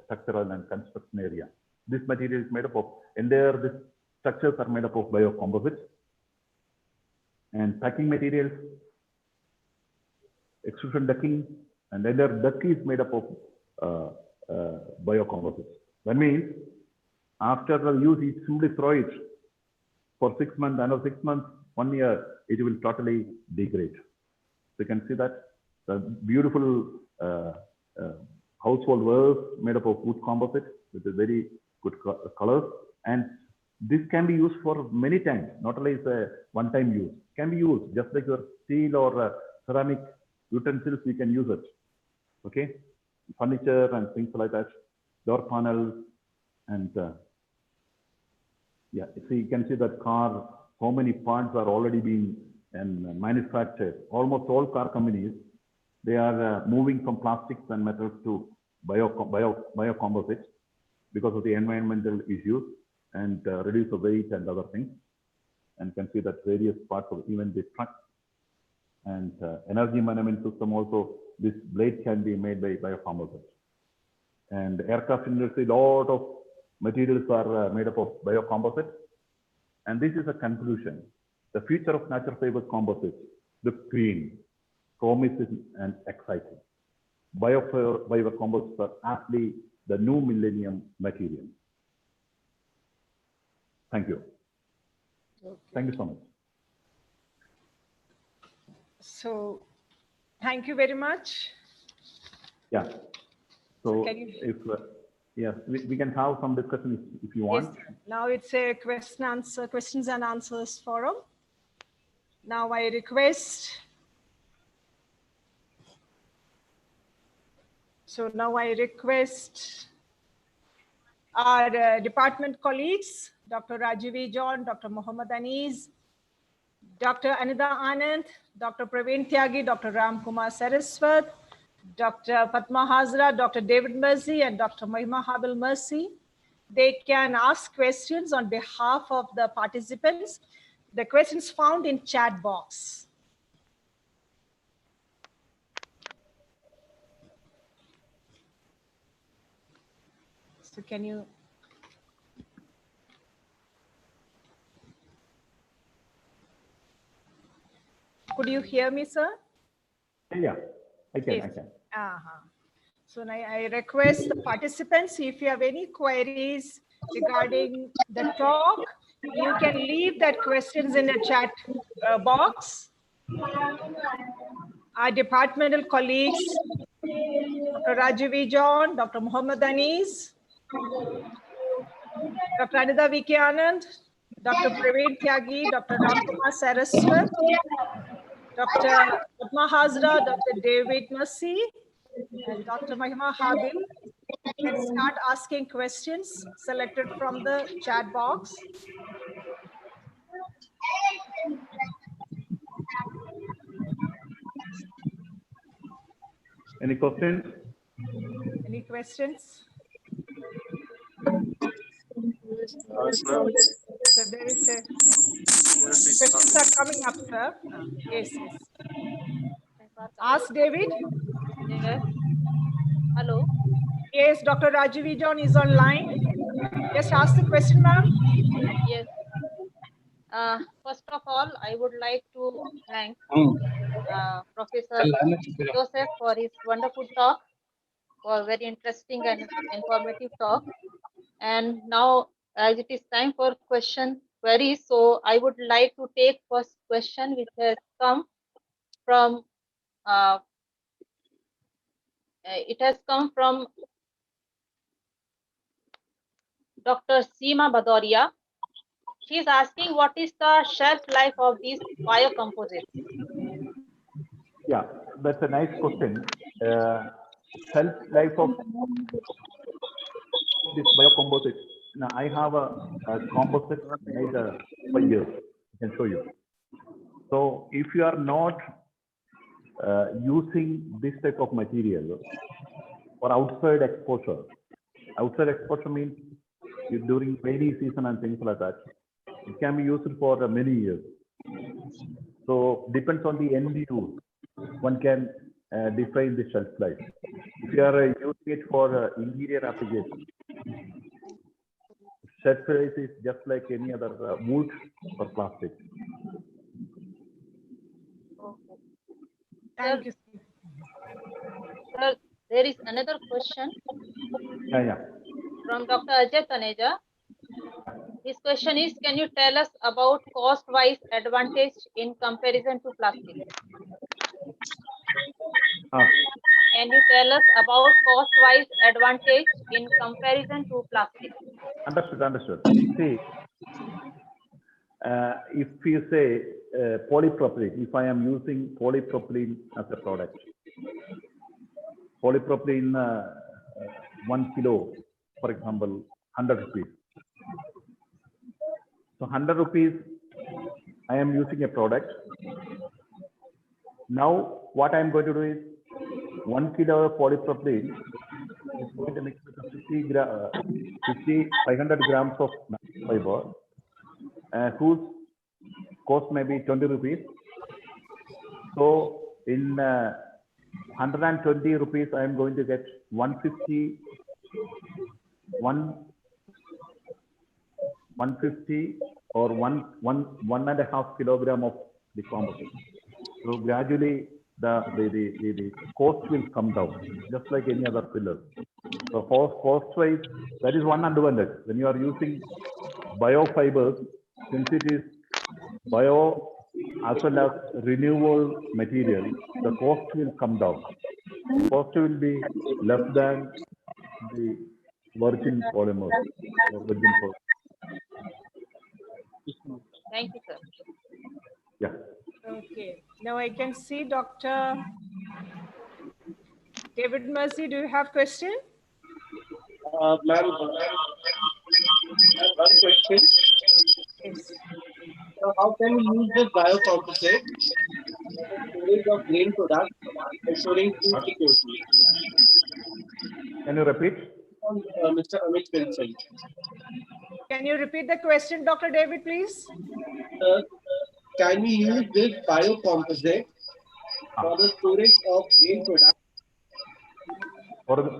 structural and construction area. This material is made up of, these structures are made up of biocomposites. And packing materials, extrusion decking, and entire deck is made up of biocomposites. That means after the use, you simply throw it for 6 months, another 6 months, 1 year, it will totally degrade. So you can see that the beautiful household wares made up of wood composite with a very good colors. And this can be used for many times, not only as a one-time use. It can be used just like your steel or ceramic utensils, we can use it. Okay, furniture and things like that, door panels, and yeah, so you can see that car, how many parts are already being manufactured. Almost all car companies, they are moving from plastics and metals to biocomposites because of the environmental issues and reduce the weight and other things. And you can see that various parts of even the truck and energy management system also, this blade can be made by biocomposites. And aircraft industry, lot of materials are made up of biocomposites. And this is a conclusion. The future of natural fiber composites look green, promising, and exciting. Biocomposites are aptly the new millennium material. Thank you. Okay. Thank you so much. So, thank you very much. Yeah. So, can you... if yes, we can have some discussion if you want. Yes, now it's a questions and answers forum. Now I request. So now I request our department colleagues, Dr. Rajiv John, Dr. Mohammad Anis, Dr. Anida Anand, Dr. Praveen Tyagi, Dr. Ram Kumar Saraswat, Dr. Padma Hazra, Dr. David Mercy, and Dr. Mahima Habil Mercy. They can ask questions on behalf of the participants. The questions found in chat box. So can you? Could you hear me, sir? Yeah, I can. Yes. I can. So now I request the participants, if you have any queries regarding the talk, you can leave that questions in the chat box. Our departmental colleagues, Dr. Rajiv John, Dr. Mohammad Anis, Dr. Anida Viki Anand, Dr. Praveen Tyagi, Dr. Ramkumar Saraswat, Dr. Padma Hazra, Dr. David Mercy, and Dr. Mahima Habil can start asking questions selected from the chat box. Any questions? Any questions? So there is a questions are coming up, sir. Yes, yes. Ask David. Yes. Hello. Yes, Dr. Rajiv John is online. Just ask the question, ma'am. Yes. First of all, I would like to thank Professor Joseph for his wonderful talk, for a very interesting and informative talk. And now, as it is time for queries, so I would like to take first question, which has come from Dr. Seema Badoria. She is asking, what is the shelf life of these biocomposites? Yeah, that's a nice question. Shelf life of this biocomposite. Now, I have a composite made 5 years. I can show you. So, if you are not using this type of material for outside exposure means during rainy season and things like that, it can be used for many years. So, depends on the end use. One can define the shelf life. If you are using it for interior application, shelf life is just like any other wood or plastic. Okay. Thank you. Sir, there is another question Yeah. from Dr. Ajay Taneja. His question is, can you tell us about cost-wise advantage in comparison to plastic? Can you tell us about cost-wise advantage in comparison to plastic? Understood. See, if you say polypropylene, if I am using polypropylene as a product, polypropylene 1 kilo, for example, 100 rupees. So 100 rupees, I am using a product. Now, what I am going to do is 1 kilo of polypropylene is going to mix with 500 grams of fiber, whose cost may be 20 rupees. So in 120 rupees, I am going to get 150 150 or 1.5 kilogram of the composite. So gradually the cost will come down, just like any other filler. So cost-wise, that is one advantage. When you are using biofibers, since it is bio as well as renewable material, the cost will come down. The cost will be less than the virgin polymers or virgin polymers. Thank you, sir. Yeah. Okay. Now I can see Dr. David Mercy. Do you have question? Ma'am, one question. Yes. How can we use this biocomposite for the storage of grain products and ensuring food security? Can you repeat? Mr. Amit Vincent. Can you repeat the question, Dr. David, please? Can we use this biocomposite for the storage of grain products? For the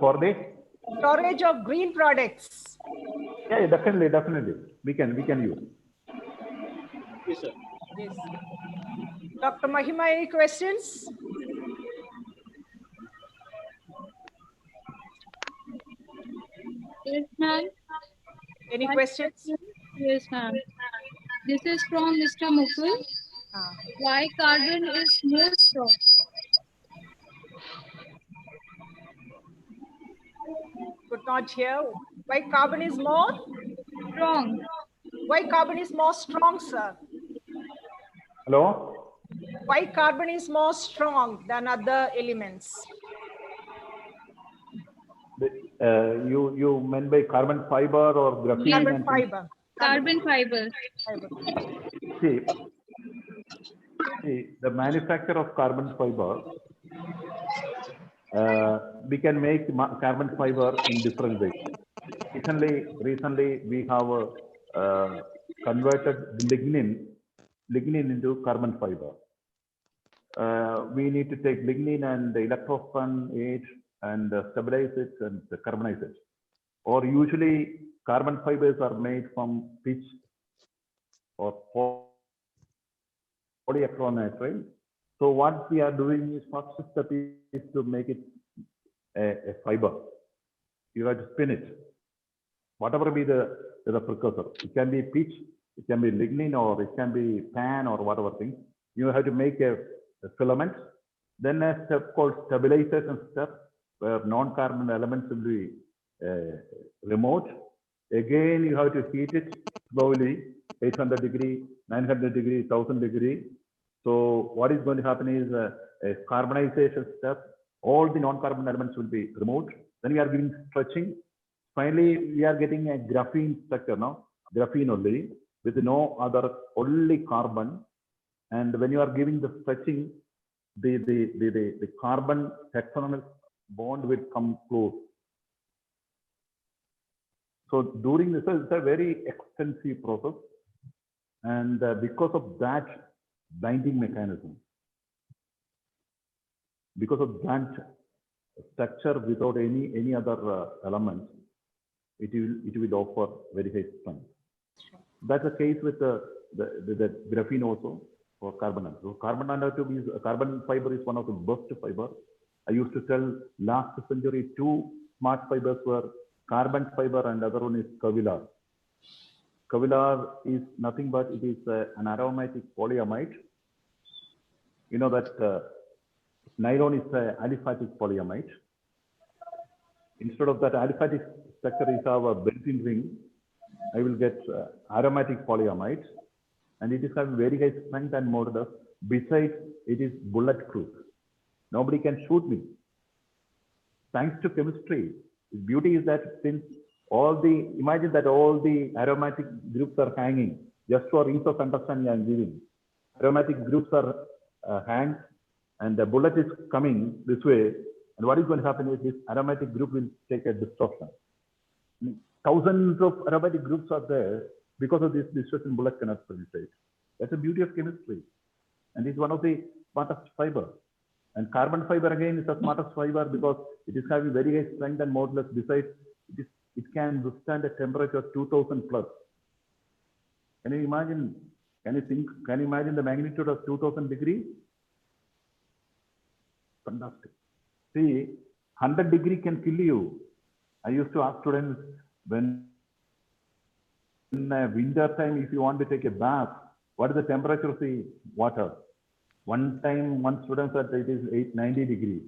Storage of green products. yeah, definitely. We can use. Yes, sir. Yes. Dr. Mahima, any questions? Yes, ma'am. Any questions? Yes, ma'am. This is from Mr. Mukul. Why carbon is more strong? Could not hear. Why carbon is more? Strong. Why carbon is more strong, sir? Hello? Why carbon is more strong than other elements? You meant by carbon fiber or graphene? Carbon and fiber. Carbon fiber. See, the manufacture of carbon fiber, we can make carbon fiber in different ways. Recently we have converted lignin into carbon fiber. We need to take lignin and electron it and stabilize it and carbonize it. Or usually carbon fibers are made from pitch or polyacrylonitrile. So what we are doing is first step is to make it a fiber. You have to spin it. Whatever be the precursor. It can be pitch, it can be lignin, or it can be pan or whatever thing. You have to make a filament. Then a step called stabilization step, where non-carbon elements will be removed. Again, you have to heat it slowly, 800 degree, 900 degree, 1000 degree. So what is going to happen is a carbonization step. All the non-carbon elements will be removed. Then we are giving stretching. Finally, we are getting a graphene structure now, graphene only, with no other, only carbon. And when you are giving the stretching, the carbon hexagonal bond will come close. So during this, it's a very extensive process. And because of that binding mechanism, because of that structure without any other elements, it will offer very high strength. That's the case with the graphene also for carbon nanotube. So carbon fiber is one of the best fiber. I used to tell last century 2 smart fibers were carbon fiber and other one is Kevlar. Kevlar is nothing but it is an aromatic polyamide. You know that nylon is an aliphatic polyamide. Instead of that aliphatic structure is our benzene ring, I will get aromatic polyamide, and it is having very high strength and modulus. Besides, it is bulletproof. Nobody can shoot me. Thanks to chemistry. The beauty is that since imagine that all the aromatic groups are hanging, just for ease of understanding I am giving. Aromatic groups are hanged, and the bullet is coming this way. And what is going to happen is this aromatic group will take a distortion. Thousands of aromatic groups are there. Because of this distortion, bullet cannot penetrate. That's the beauty of chemistry. And it's one of the smartest fiber. And carbon fiber again is the smartest fiber because it is having very high strength and modulus. Besides, it can withstand a temperature of 2000 plus. Can you imagine? Can you think? Can you imagine the magnitude of 2000 degrees? Fantastic. See, 100 degree can kill you. I used to ask students when in winter time, if you want to take a bath, what is the temperature of the water? One time, one student said it is 90 degrees.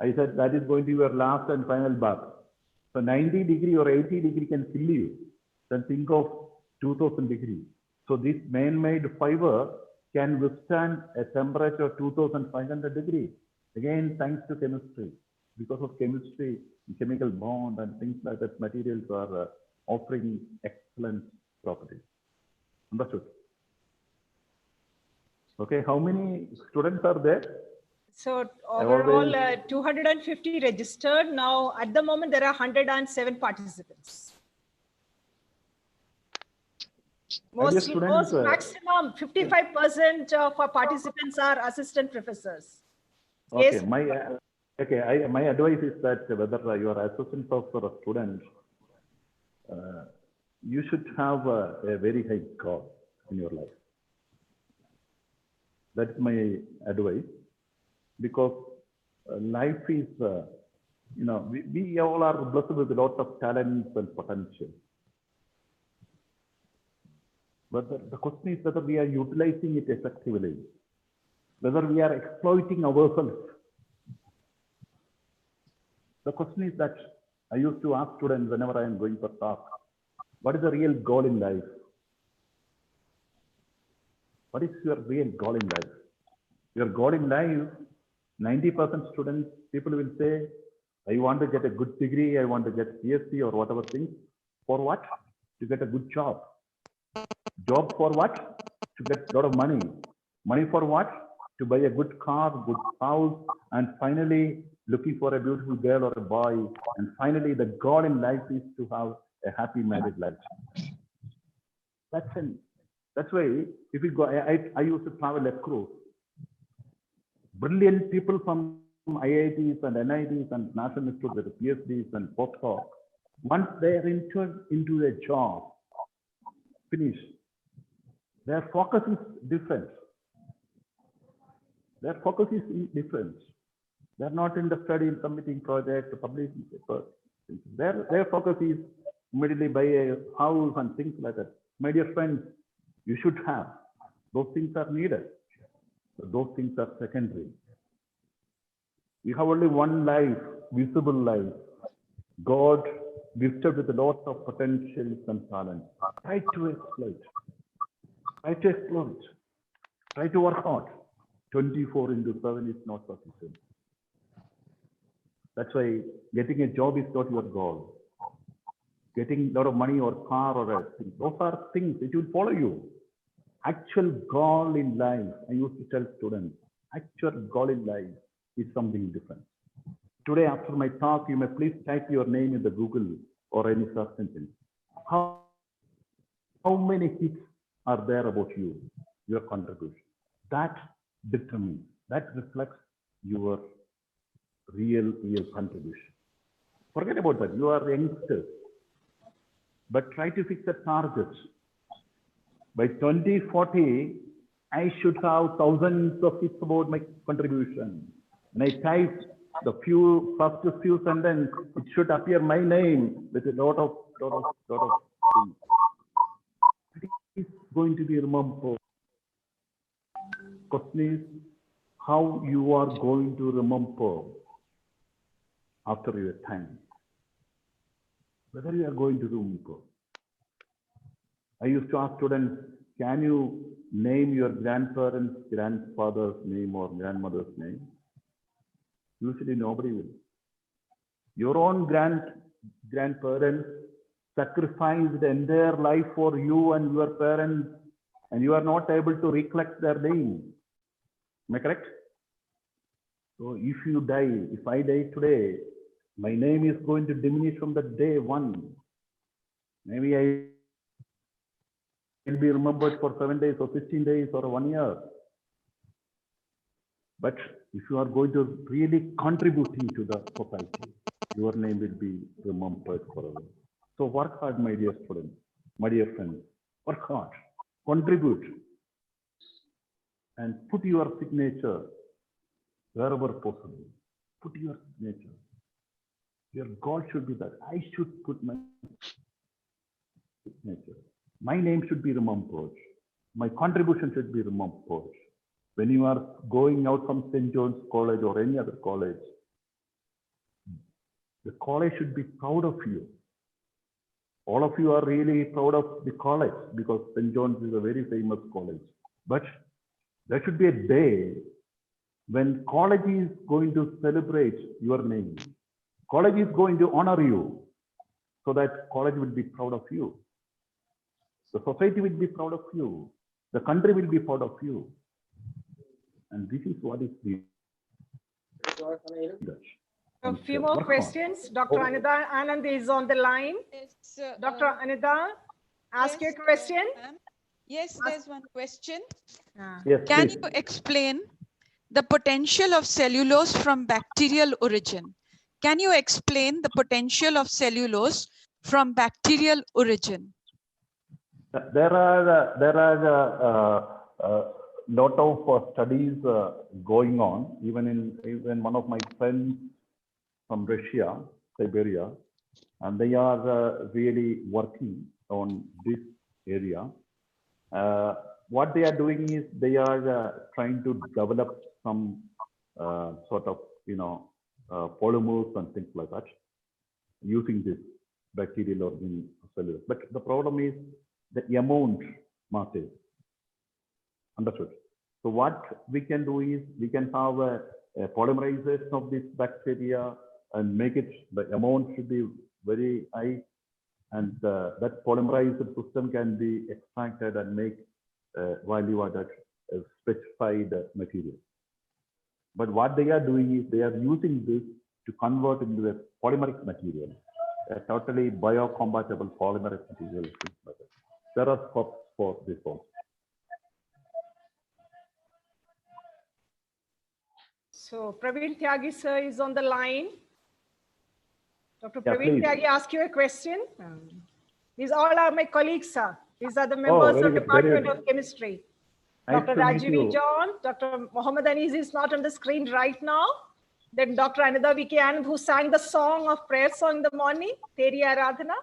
I said that is going to be your last and final bath. So 90 degree or 80 degree can kill you. Then think of 2000 degrees. So this man-made fiber can withstand a temperature of 2500 degrees. Again, thanks to chemistry. Because of chemistry, chemical bond and things like that, materials are offering excellent properties. Understood? Okay, how many students are there? So overall, 250 registered. Now, at the moment, there are 107 participants. Most maximum 55% of our participants are assistant professors. Okay, yes. my advice is that whether you are assistant professor or student, you should have a very high goal in your life. That's my advice, because life is, we all are blessed with a lot of talents and potential. But the question is whether we are utilizing it effectively, whether we are exploiting ourselves. The question is that I used to ask students whenever I am going for talk, what is the real goal in life? What is your real goal in life? Your goal in life, 90% students, people will say, I want to get a good degree, I want to get PhD or whatever things. For what? To get a good job. Job for what? To get a lot of money. Money for what? To buy a good car, good house, and finally looking for a beautiful girl or a boy. And finally, the goal in life is to have a happy married life. That's why if you go, I used to travel across. Brilliant people from IITs and NITs and National Institute with PhDs and postdocs. Once they are entered into a job, finish. Their focus is different. Their focus is different. They're not in the study in submitting projects, publishing papers. Their focus is immediately buy a house and things like that. My dear friends, you should have. Those things are needed. But those things are secondary. You have only one life, visible life. God gifted with a lot of potentials and talents. Try to exploit. Try to exploit. Try to work hard. 24/7 is not sufficient. That's why getting a job is not your goal. Getting a lot of money or car or a thing, those are things it will follow you. Actual goal in life, I used to tell students, actual goal in life is something different. Today, after my talk, you may please type your name in the Google or any search engine. How many hits are there about you, your contribution? That determines, that reflects your real contribution. Forget about that. You are youngsters, but try to fix a target. By 2040, I should have thousands of hits about my contribution. When I type the first few sentences, it should appear my name with a lot of things. It is going to be remembered. Question is how you are going to remember after your time. Whether you are going to remember. I used to ask students, can you name your grandparents, grandfather's name or grandmother's name? Usually nobody will. Your own grandparents sacrificed entire life for you and your parents, and you are not able to recollect their name. Am I correct? So if you die, if I die today, my name is going to diminish from the day one. Maybe I will be remembered for 7 days or 15 days or 1 year. But if you are going to really contributing to the society, your name will be remembered forever. So work hard, my dear students, my dear friends. Work hard. contribute and put your signature wherever possible. Put your signature. Your goal should be that I should put my signature. My name should be remembered. My contribution should be remembered. When you are going out from St. John's College or any other college, the college should be proud of you. All of you are really proud of the college because St. John's is a very famous college. But there should be a day when college is going to celebrate your name. College is going to honor you so that college will be proud of you. The society will be proud of you. The country will be proud of you. And this is what is the A few more questions. Dr. Anida Anand is on the line. Yes, Dr. Anida, ask your question. Yes, there's one question. Yes, Can please. you explain the potential of cellulose from bacterial origin? Can you explain the potential of cellulose from bacterial origin? There are lot of studies going on. Even one of my friends from Russia, Siberia, and they are really working on this area. What they are doing is they are trying to develop some sort of polymers and things like that using this bacterial origin cellulose. But the problem is the amount massive. Understood. So what we can do is we can have a polymerization of this bacteria and make it, the amount should be very high, and that polymerized system can be extracted and make value-added specified material. But what they are doing is they are using this to convert into a polymeric material, a totally biocompatible polymeric material. There are scopes for this also. So Praveen Tyagi sir is on the line. Dr. Yeah, Praveen please. Tyagi, ask you a question. These all are my colleagues, sir. These are the members of good, Department of Chemistry. Nice Dr. to meet Rajiv you. John, Dr. Mohammed Anis is not on the screen right now. Then Dr. Anida Vicky Anand, who sang the song of prayer song in the morning, Teri Aradhana.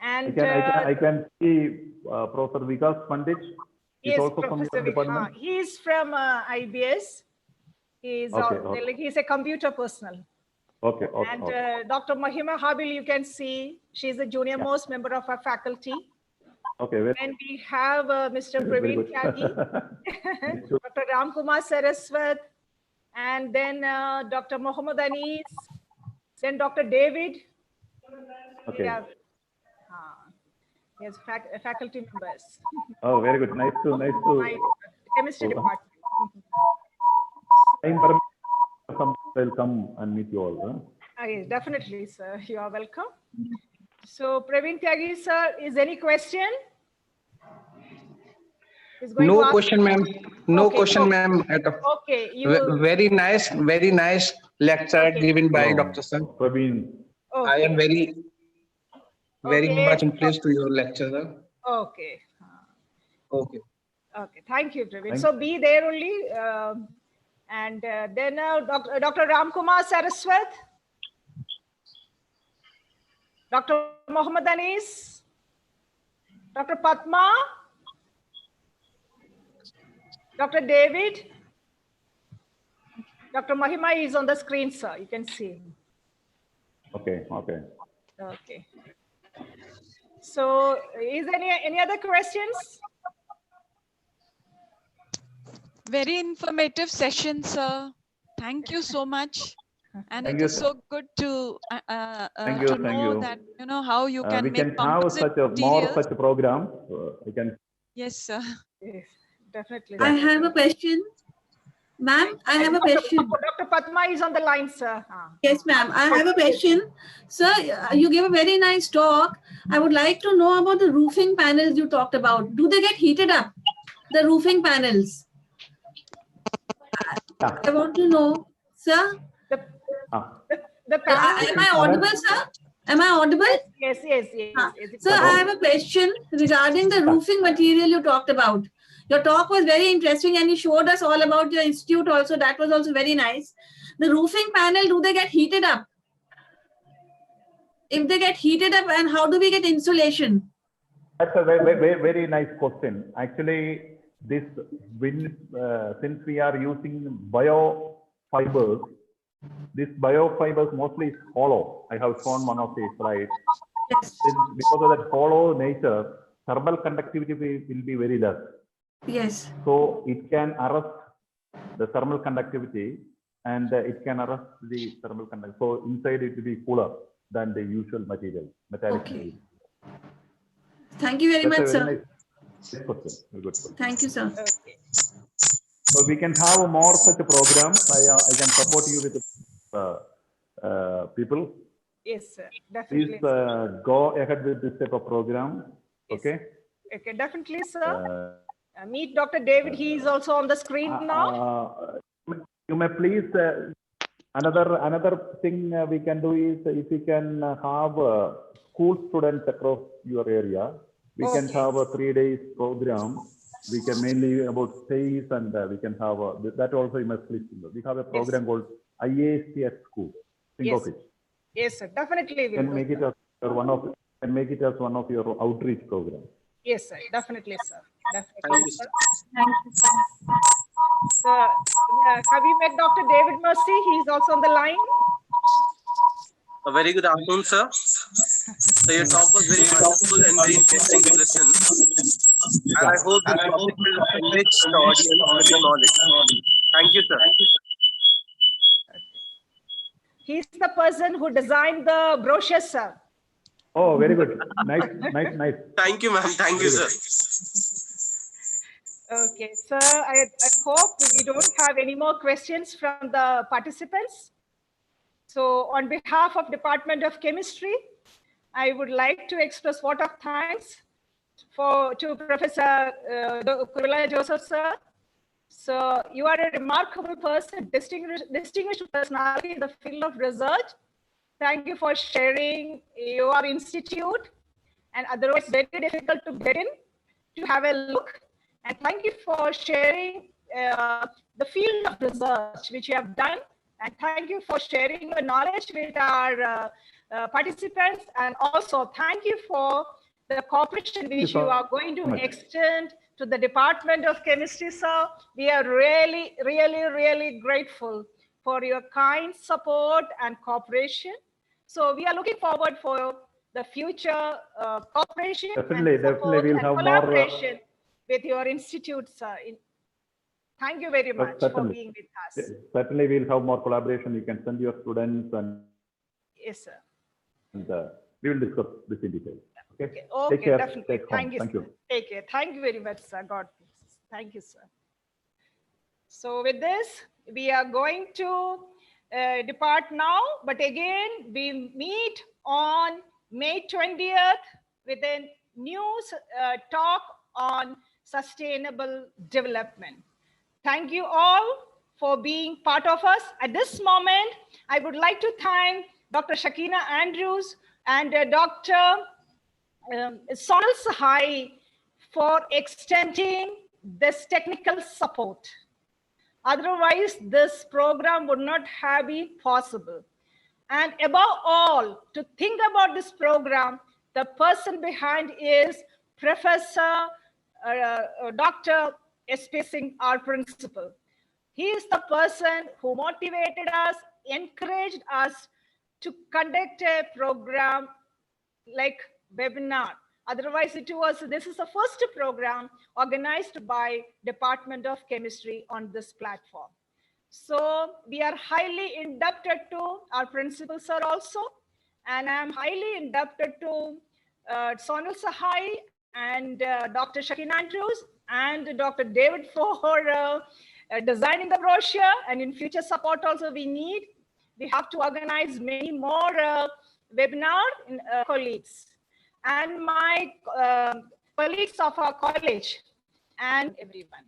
And I can see Professor Vikas Pandit. He's yes, also from Professor your department. He is from IBS. He's a computer personnel. Okay. And Dr. Mahima Habil, you can see, she's the junior most member of our faculty. Okay. And we have Mr. Praveen Tyagi, Dr. Ramkumar Saraswat, and then Dr. Mohammed Anis, then Dr. David. Okay. Yes, faculty members. Oh, very good. Nice to. My chemistry department. I'll come and meet you all. Yes, definitely, sir. You are welcome. So, Praveen Tyagi, sir, is any question? No question, ma'am. No Okay, question, okay. ma'am. Okay. Very nice lecture given by Dr. Sir. Praveen. Okay. I am very much impressed to your lecture, sir. Okay. Okay. Okay. Thank you, Praveen. So be there only. And then Dr. Ramkumar Saraswat, Dr. Mohammed Anis, Dr. Padma, Dr. David, Dr. Mahima is on the screen, sir. You can see him. Okay. Okay. So is there any other questions? Very informative session, sir. Thank you so much. And it is so good to know that how you can we make can have such a program. We can. Yes, sir. Yes, definitely. I have a question. Ma'am, I have a question. Dr. Padma is on the line, sir. Yes, ma'am. I have a question. Sir, you gave a very nice talk. I would like to know about the roofing panels you talked about. Do they get heated up? The roofing panels. Yeah. I want to know, sir. The panel. Am I audible, sir? Am I audible? Yes. So I have a question regarding the roofing material you talked about. Your talk was very interesting and you showed us all about your institute also. That was also very nice. The roofing panel, do they get heated up? If they get heated up, and how do we get insulation? That's a very nice question. Actually, this since we are using biofibers, this biofibers mostly is hollow. I have shown one of these slides. Yes. Because of that hollow nature, thermal conductivity will be very less. Yes. So it can arrest the thermal conductivity, and it can arrest the thermal conductivity. So inside it will be cooler than the usual material, metallic material. Thank you very much, sir. Nice question. Very good question. Thank you, sir. Okay. So we can have more such programs. I can support you with people. Yes, sir. Definitely. Please go ahead with this type of program. Yes. Okay. Okay, definitely, sir. Meet Dr. David. He is also on the screen now. You may please. Another thing we can do is if we can have school students across your area, we can have a 3 days program. We can mainly about space, and we can have that also. You must please. We have a program called IAC at school. Think of it. Yes, sir. Definitely. Can make it as one of your outreach programs. Yes, sir. Definitely, sir. Definitely, sir. Thank you, sir. So, have you met Dr. David Mercy? He's also on the line. A very good afternoon, sir. So your talk was very wonderful and very interesting to listen. And I hope this topic will enrich the audience with your knowledge. Thank you, sir. He's the person who designed the brochure, sir. Oh, very good. Nice. Thank you, ma'am. Thank you, sir. Okay, sir, I hope we don't have any more questions from the participants. So on behalf of Department of Chemistry, I would like to express vote of thanks to Professor Kurvela Joseph, sir. So you are a remarkable person, distinguished personality in the field of research. Thank you for sharing your institute, and otherwise very difficult to get in, to have a look. And thank you for sharing the field of research which you have done. And thank you for sharing your knowledge with our participants. And also thank you for the cooperation which you are going to extend to the Department of Chemistry, sir. We are really, really, really grateful for your kind support and cooperation. So we are looking forward for the future cooperation definitely we'll have collaboration more with your institute, sir. Thank you very much for being with us. Certainly, we'll have more collaboration. You can send your students, and yes, sir. And we will discuss this in detail. Okay. Okay, take care. definitely. Thank you. Take care. Thank you very much, sir. God bless. Thank you, sir. So with this, we are going to depart now. But again, we meet on May 20th with a new talk on sustainable development. Thank you all for being part of us. At this moment, I would like to thank Dr. Shakina Andrews and Dr. Sonal Sahai for extending this technical support. Otherwise, this program would not have been possible. And above all, to think about this program, the person behind is Professor Dr. S.P. Singh, our principal. He is the person who motivated us, encouraged us to conduct a program like webinar. Otherwise, this is the first program organized by Department of Chemistry on this platform. So we are highly indebted to our principal, sir, also. And I'm highly indebted to Sonal Sahai and Dr. Shakina Andrews and Dr. David for designing the brochure. And in future support also we have to organize many more webinar colleagues and my colleagues of our college and everyone.